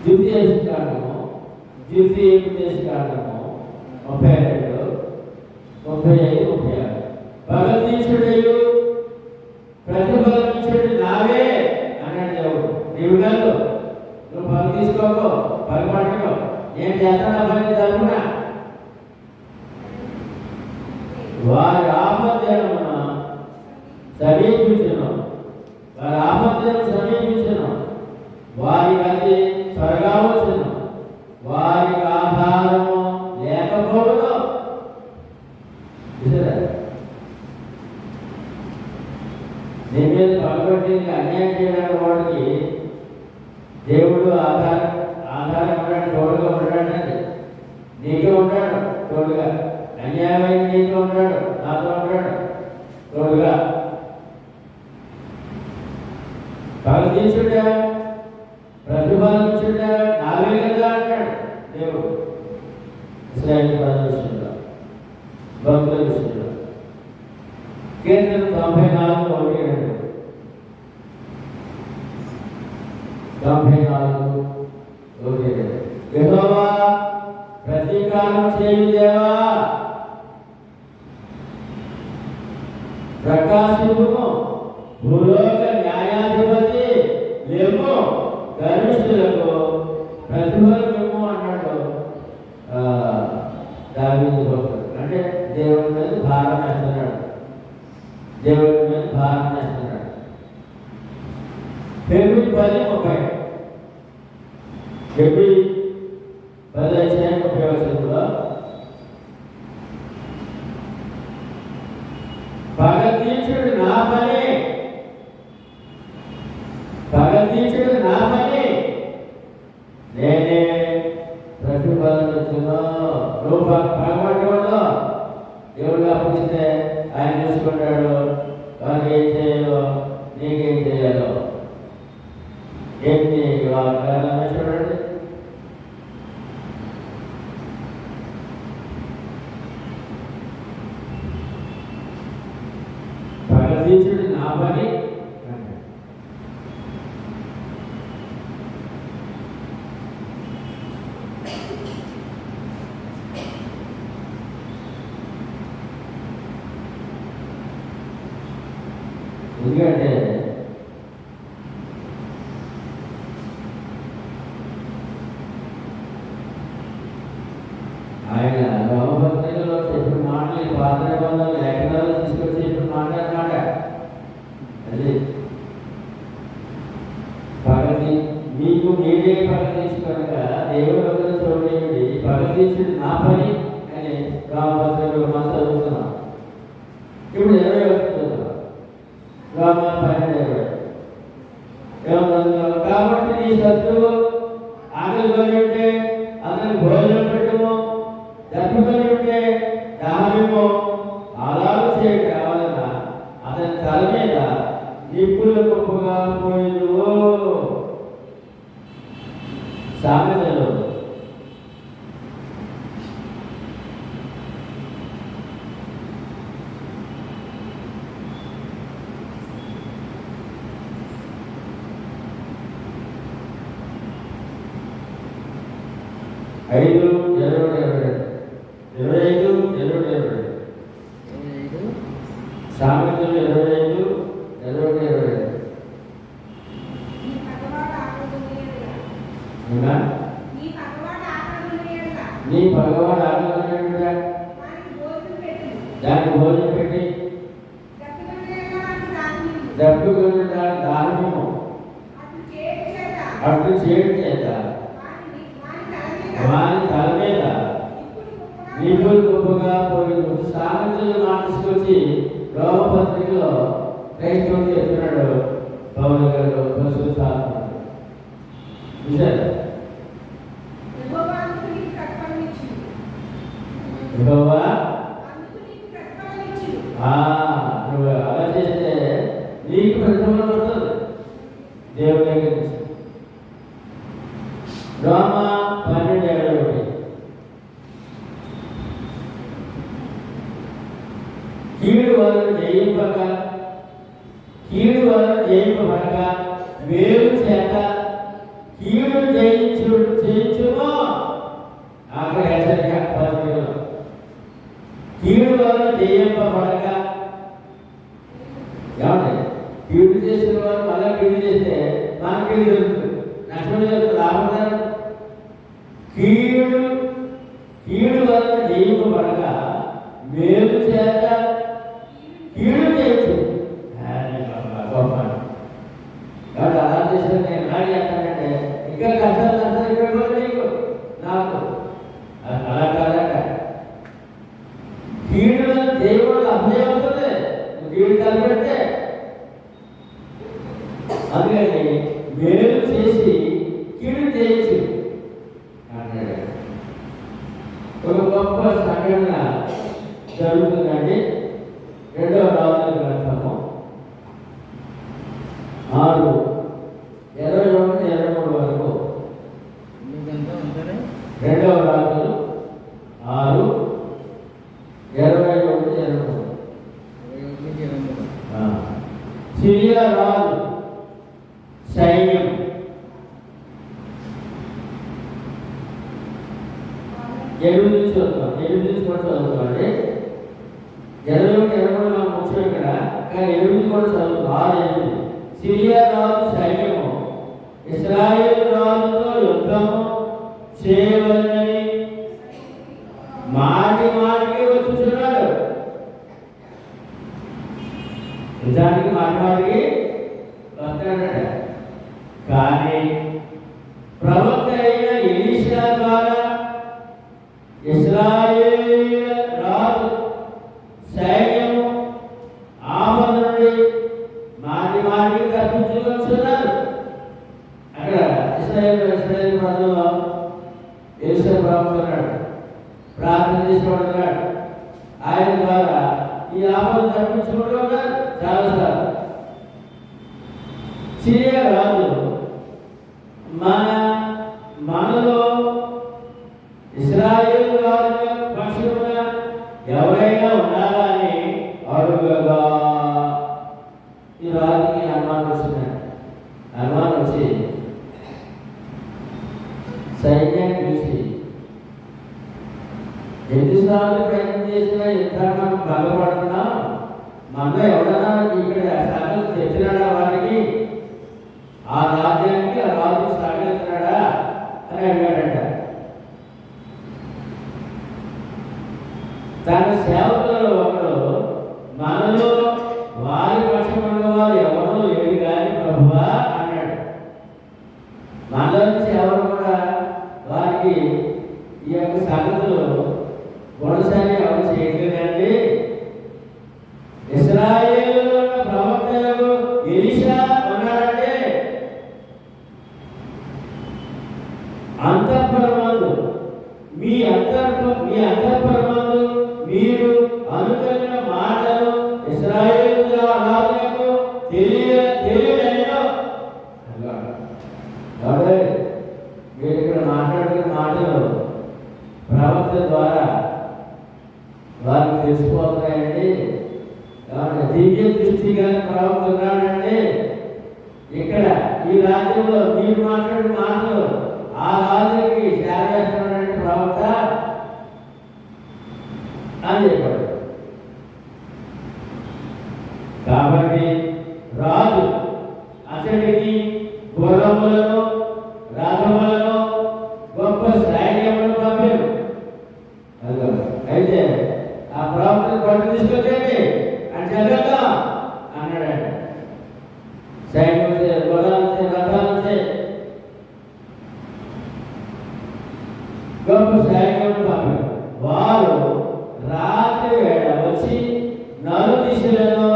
[SPEAKER 1] 36. ద్వితీయోపదేశ కాండము 32, 35, 36. భగవద్గీతుడయ్యు ప్రతిఫలమిచ్చుడు నావే అన్నాడు దేవుడు. నీవు కాదు, నువ్వు పని తీసుకోకు, పని పట్టుకో, నేను చేస్తున్నా పని తరపున. వారి ఆపత్యమున సమీపించను, వారి ఆపత్యను సమీపించను, వారికి అది త్వరగా వచ్చును, వారికి ఆధారము లేకపోవడం. నీ మీద పగబట్టి అన్యాయం చేయడానికి వాడికి దేవుడు ఆధారం ఉన్నాడు, తోడుగా ఉంటాడండి. నీకే ఉంటాడు తోడుగా. అన్యాయమైన నీతో ఉంటాడు, నాతో ఉంటాడు తోడుగా. పగతీర్చుడా, ప్రతిఫలించుడా నావే కదా అంటాడు దేవుడు. ఇశ్రాయేలు ప్రజల విషయంలో, భక్తుల విషయంలో. కీర్తన 94, 1-2. 94, 1-2. యెహోవా ప్రతీకారం చేయు దేవా, ప్రకాశింపుము, భూలోక న్యాయాధిపతి లేము, గరిష్ఠులకు ప్రతిఫలము అన్నాడు దావీదు భక్తుడు. అంటే దేవుడి మీద భారం వేస్తున్నాడు, దేవుడి మీద భారం వేస్తున్నాడు. ఫిబ్రవరి 10:30. ఫిబ్రవరి 10:30 పగ తీర్చుడు నా పని, పగ తీర్చుడు నా పని, నేనే ప్రతిఫలమిచ్చును. నువ్వు పగబట్టకూడదు. దేవుడు అప్పగిస్తే ఆయన చూసుకుంటాడు. వారికి ఏం చేయాలో, నీకేం చేయాలో. ఏంటి వాగ్దానం చూడండి. పగతీర్చుడు నా పని, ఎందుకంటే ఆయన ఈ పాత నిబంధన లేఖనాలు తీసుకొచ్చి ఇప్పుడు మాట్లాడమాట. అది పగతి మీకు మీరే పగతించుకొనక దేవుడు వద్ద చూడండి, పగతించుడు నా పని అని రామభద్రుడు మనం చదువుతున్నాం. ఇప్పుడు 21 రామ 12 కాబట్టి నీ శత్రువు ఆకలి కొని ఉంటే అతనికి భోజనం పెట్టము, డబ్బు కొని ఉంటే దాహమేమో అలాగే చేయక వలన అతని తల మీద నిప్పుల గొప్పగా పోయింది. సామెతలు 5:25 సామెతలు 25:25 నీ పగవాడు ఆకలిగా దానికి భోజనం పెట్టి డబ్బు దానము అటు చేయడం చేత వారి తల మీద నిప్పులు గొప్పగా పోయింది. సామెతలు తీసుకొచ్చి రోమపత్రికలో క్రైస్తవుడు చెప్తున్నాడు పౌలు గారు పరిశుద్ధాత్మ చూశారు. నువ్వు అలా చేస్తే నీకు ప్రతిఫలం వస్తుంది దేవుని దగ్గర నుంచి. రోమ 12:21 కీడు వలన జయింపబడక వేరు చేత కీడు చేయించుమో అక్కడ హెచ్చరిక పత్రికలో కీడు వలన జయింపబడక. ఏమంటే కీడు చేసిన వారు మళ్ళీ కీడు చేస్తే మనకి కీడు జరుగుతుంది, నష్టం జరుగుతుంది, లాభం జరుగుతుంది. కీడు వలన జయింపబడక మేలు చేత కీడు చేయొచ్చు. గొప్ప కాబట్టి అలా చేసిన నేను ఎలా చేస్తానంటే ఇంకా కష్టాలు నష్టాలు ఇక్కడ కూడా నీకు నాకు అలా కాదట. కీడులో దేవుడు అభయం అవుతుంది కీడు కలపెడితే. అందుకని మేలు చేసి కీడు చేయొచ్చు అన్నాడు. ఒక గొప్ప సంఘటన జరుగుతుందండి. 2వ రాజుల గ్రంథము 6:21-23 వరకు. 2వ రాజులు 6:21-23. సిరియా రాజు సైన్యం ఎనిమిది నుంచి చదువుతామండి. 21-23 మనం ముఖ్యం ఇక్కడ, కానీ 8 కూడా చదువుతాం. 6-8 సిరియా రాజు సైన్యము ఇశ్రాయేలు రాజుతో యుద్ధము చేయవలనని మాటికి వచ్చుచున్నాడు. నిజానికి మాటికి వస్తాడట. కానీ ప్రవక్త అయిన ఎలీషా ద్వారా ఇశ్రాయేలు రాజు సైన్యము ఆపద నుండి మాటికి తప్పించుకొచ్చున్నారు. అక్కడ ఇశ్రాయేలు ప్రజల్లో ఎలీషా ప్రవక్త ఉన్నాడు, ప్రార్థన చేసేవాడు. ఆయన ద్వారా ఈ ఆపద తప్పించుకుంటూ ఉన్నారు చాలాసార్లు. సిరియా రాజు మనలో ఇశ్రాయేలు రాజు పక్షమున ఎవరైనా ఉన్నారా అని అడుగగా ఈ రాజుకి అనుమానం వచ్చినాడు. అనుమానం వచ్చి సైన్యాన్ని చూసి ఎన్నిసార్లు ప్రయత్నం చేసినా ఎంత మనం బాధపడుతున్నాం, మనలో ఎవరైనా ఇక్కడ సగం తెచ్చినాడా వారికి, ఆ రాజ్యానికి ఆ రాజు సాగలిస్తున్నాడా అని అడిగాడంట. తన సేవకులలో ఒకడు, మనలో వారి పక్షమున్న వారు ఎవరూ లేరు కానీ ప్రభువా అన్నాడు. మనలో నుంచి ఎవరు కూడా వారికి ఈ యొక్క సంగతులు కొనసాగి ఎవరు చేయట్లేదండి. ఇశ్రాయేలులో ఉన్న ప్రవక్తలకు ఎలీషా ఉన్నాడంటే అంతఃపురమందు మీ అంతఃపురమందు మీరు అనుకున్న మాటలు ఇశ్రాయేలు రాజులకు తెలియలేదో. మీరు ఇక్కడ మాట్లాడుతున్న మాటలు ప్రవక్త ద్వారా వారికి తెలిసిపోతున్నాయండి. దివ్య దృష్టి గారి ప్రవక్త ఉన్నాడండి. ఇక్కడ ఈ రాజ్యంలో మీరు మాట్లాడిన మాటలు ఆ రాజుకి సేవ చేస్తున్నాడంటే ప్రవక్త అని చెప్పాడు. కాబట్టి రాజు అతడికి గుర్రములను రథములను గొప్ప సైన్యములను పంపాడు. అయితే ఆ ప్రవక్తను పట్టు తీసుకొచ్చేయండి అని చెప్పగా అన్నాడంట. సైన్యం గుర్రాలు రథాలు గొప్ప సైన్యములను పంపాడు. వారు రాత్రి వేళ వచ్చి నలుదిశలను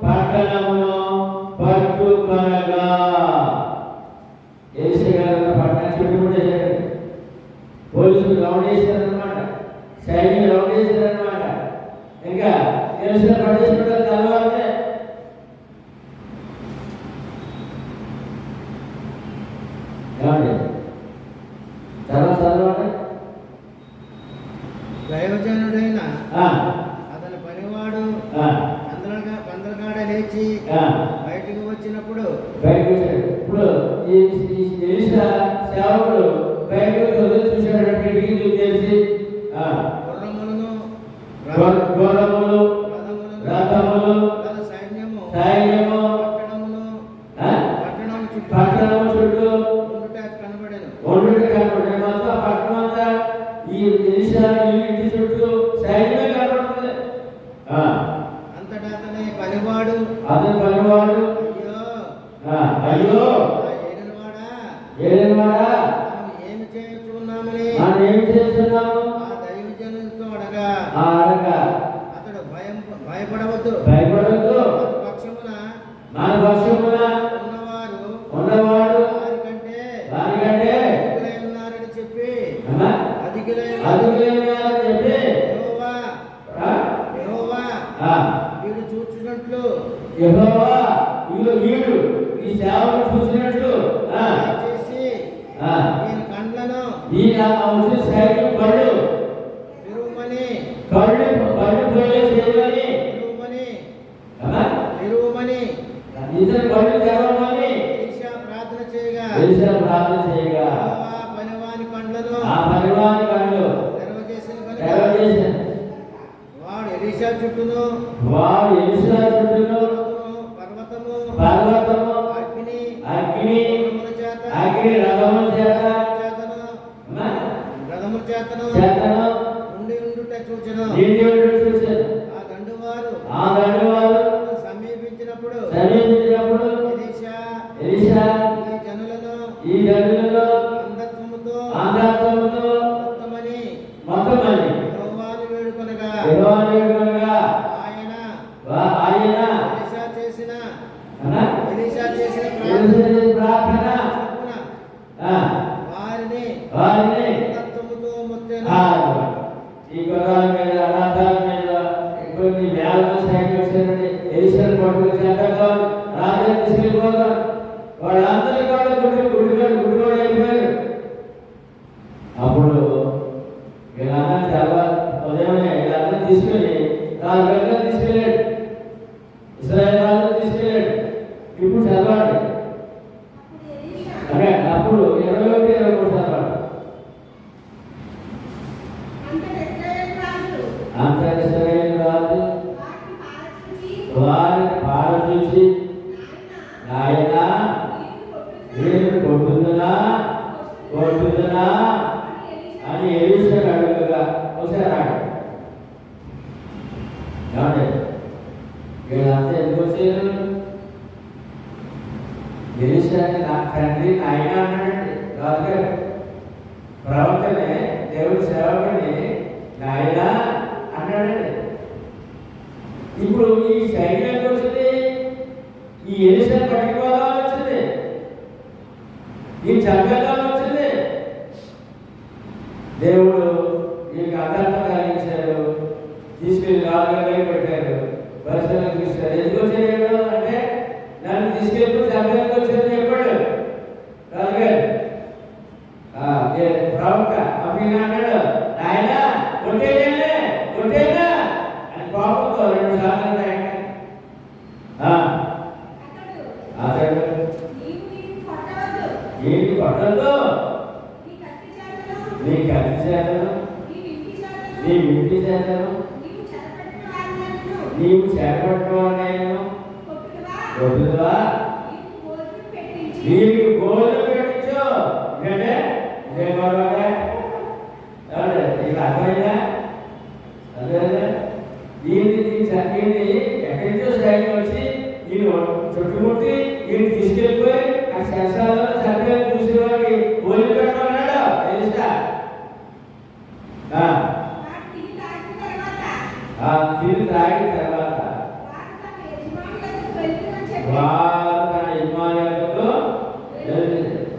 [SPEAKER 1] పట్టణమును పట్టుకొనగా పట్టణం చుట్టుముట్టేశారు. పోలీసులు రౌండ్ చేశారనమాట, సైన్యం రౌండ్ చేశారనమాట. ఇంకా తెలిసిన పట్టేసుకుంటే తర్వాత
[SPEAKER 2] దైవజనుడైన అతని పనివాడు పందరగాడ లేచి బయటకు వచ్చినప్పుడు
[SPEAKER 1] ఇప్పుడు ఎలీషా సేవకుడు బయటకు చూశాడు. కిటికీ తెలిసి గుర్రములు రథములు సైన్యము పట్టణము చుట్టూ కనబడేది. మొత్తం పట్టణం అంతా ఈ ఎలీషా ఇంటి చుట్టూ సైన్యమే కనబడుతుంది.
[SPEAKER 2] అంతటా అతని పనివాడు
[SPEAKER 1] అయ్యో ఏలినవాడా
[SPEAKER 2] ఏమి చేస్తున్నామని ఆ దైవజనులతో అడగా అతడు భయపడవద్దు మన పక్షమున ఉన్నవాడు వారికంటే ఉన్నారని చెప్పి వీడు చూచినట్లు వీడు ఈ సేవను చూసినట్లు చేసి నేను కండ్లను కళ్ళు తెరువమని ప్రార్థన చేయగా పనివాని కండ్లను తెరవచేసిన వాడు ఎలీషా చుట్టూను పర్వతము అగ్ని రథముల చేతను ఉండి ఉండుట చూచెను. ఆ దండువారు సమీపించినప్పుడు ఎలీషా ఈ జనులలో అంధత్వముతో మొత్తమని యెహోవాను వేడుకొనగా ఆయన ఎలీషా చేసిన ప్రార్థన వారిని అంధత్వముతో మొత్తెను. ఈ గుర్రాల మీద రథాల మీద కొన్ని వేల సైన్యం వచ్చారండి. ఎలీషాను పట్టుకొచ్చాక రాజు తీసుకెళ్ళిపోతారు. వాళ్ళందరూ కూడా గుడిగోడు అయిపోయారు. అప్పుడు వీళ్ళందరూ చాలా ఉదయమే వీళ్ళందరూ తీసుకెళ్ళి 4 గంటలకు తీసుకెళ్ళాడు. ఇశ్రాయేలు రాజు తీసుకెళ్ళాడు. ఇప్పుడు చదవండి. అంటే అప్పుడు 21-23 చదవండి. అంత ఇశ్రాయేలు రాజు వారిని పారచూసి నాయనా నేను కొట్టుదునా అని ఎలీషాను అడుగగా ఒకసారి
[SPEAKER 1] ఈసారి నా తండ్రి నాయన అన్నాడండి రాజుగారు. ప్రవక్తనే దేవుడి సేవకుని నాయన అన్నాడండి. ఇప్పుడు ఈ సైన్యం వచ్చింది, ఈ ఎలిసా పట్టుకోవాలని వచ్చింది, ఈ చంపేద్దామని వచ్చింది. దేవుడు ఈ అర్థార్థం కలిగించారు, తీసుకెళ్ళి రాజుగా పెట్టారు, పరిశ్రమకు తీసుకెళ్ళారు. ఎందుకు వచ్చాడు అంటే నన్ను తీసుకెళ్ళి చంపేందుకు వచ్చారని చెప్పాడు రాజుగారు. ప్రవక్త అప్పుడు అన్నాడు, ఆయన కొట్టేనా కొట్టేనా అని కోపంతో 2 సార్లు అతడు ఏంటి కొట్టద్దు, నీ కత్తి చేతను నీ ఇంటి చేతను నీవు చేపట్టుకోవాలను కొట్టుదువా, నీకు భోజనం పెట్టించు. ఎందుకంటే ఇదే గొడవ అర్థమైందా? అదే దీన్ని ఎక్కడి నుంచో సైన్యం వచ్చి ఈయన చుట్టుముట్టి ఈయన తీసుకెళ్ళిపోయి ఆ శంసాలలో చంపేది చూసేవాడికి భోజనం పెట్టమన్నాడు తెలుసా? తిరిగి తాగిన తర్వాత వారు తన యజమానులతో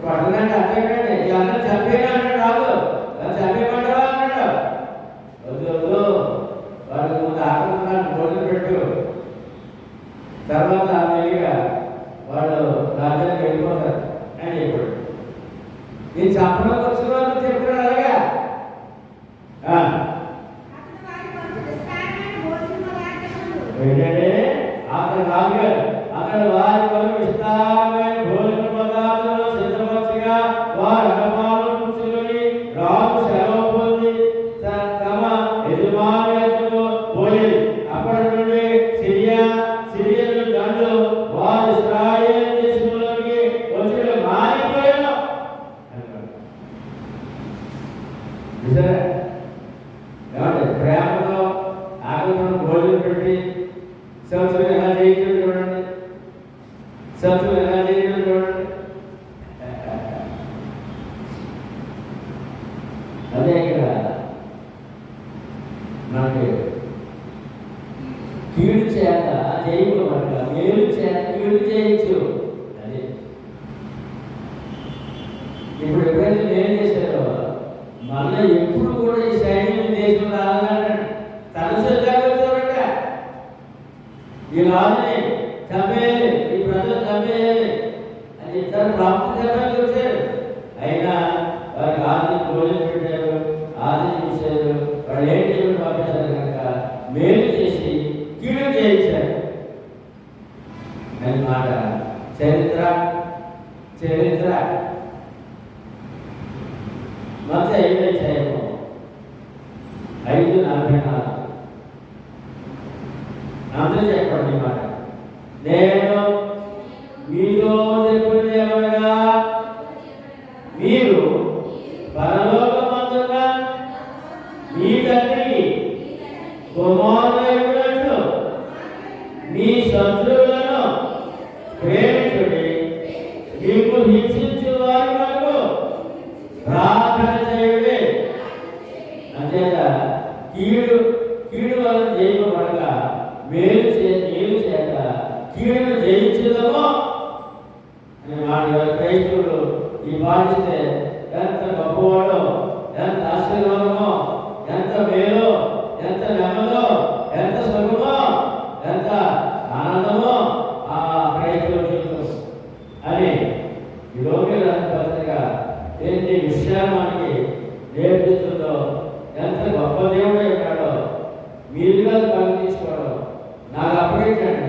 [SPEAKER 1] కొట్టనంటే అర్థమైందండి. ఇదంతా చంపేనా అన్నాడు రాదు, చంపేమంటావా అన్నాడు. వద్దు వద్దు, వాడికి ముందు ఆకున్నాను భోజనం పెట్టు, తర్వాత మెల్లిగా వాళ్ళు రాజ్యానికి వెళ్ళిపోతారు అని చెప్పాడు. నేను చంపడం వచ్చిన వాళ్ళు చెప్తాడు అలాగా. ఏంటంటే అతను రాజుగారు అక్కడ వారి కొరకు విస్తారమైన భోజన పదార్థాలు సిద్ధపరచగా వారు అన్నపాలు కూర్చుని రాజు సెలవు పొంది తమ యజమానులతో పోయేది. అప్పటి నుండి సిరియను దండు వారు ఇశ్రాయేలు దేశంలోకి వచ్చి మారిపోయాను. ప్రేమతో ఆకలితో భోజనం పెట్టి శత్రువు ఎలా జయించడం చూడండి, శత్రువు ఎలా జయించడం చూడండి. అదే ఇక్కడ మనకి కీడు చేత జయింపబడ్డ మేలు చేత కీడు జయించు. అదే ఇప్పుడు ఎప్పుడైతే మేలు చేశారో మళ్ళీ ఎప్పుడు కూడా ఈ సైన్యం దేశం రావాలంటే తన సజ్జాగా చూడండి, ఈ రాజుని చంపేయాలి, ఈ ప్రజలు చంపేయాలి అని ఇద్దరు ప్రాప్తి చంపేసి వచ్చారు. అయినా వారికి ఆర్థిక భోజనం పెట్టారు, ఆర్థిక చూశారు, వాళ్ళు ఏం చేయడం పంపించారు కనుక మేలు చేసి కీడు చేయించారు అని మాట. చరిత్ర చరిత్ర మధ్య 5:44 అందరూ చెప్పండి మాట. నేను మీతో చెప్పినది ఏమనగా మీరు పరలోకమందున్న మీ తండ్రికి కుమారులైనట్లు మీ శత్రువులను ప్రేమించుడి, మీకు హింసించు వారి వరకు ప్రార్థన చేయుడి. అంతేత కీడు వలన జయింపబడక మేలు చేత కీడును జయించదమో అని మాట. క్రైస్తవులు ఈ పాటిస్తే ఎంత గొప్పవాడో, ఎంత ఆశీర్వాదమో, ఎంత మేలో, ఎంత నెమ్మదో, ఎంత సుఖమో, ఎంత ఆనందమో ఆ క్రైస్తవ జీవితం అని ఈ లోకల్ పత్రిక ఏంటి విషయాలు మనకి నేర్పిస్తుందో, ఎంత గొప్ప దేవుడు ఉన్నాడో మీరుగా పని తీసుకోవడం నాకు అప్పగించండి.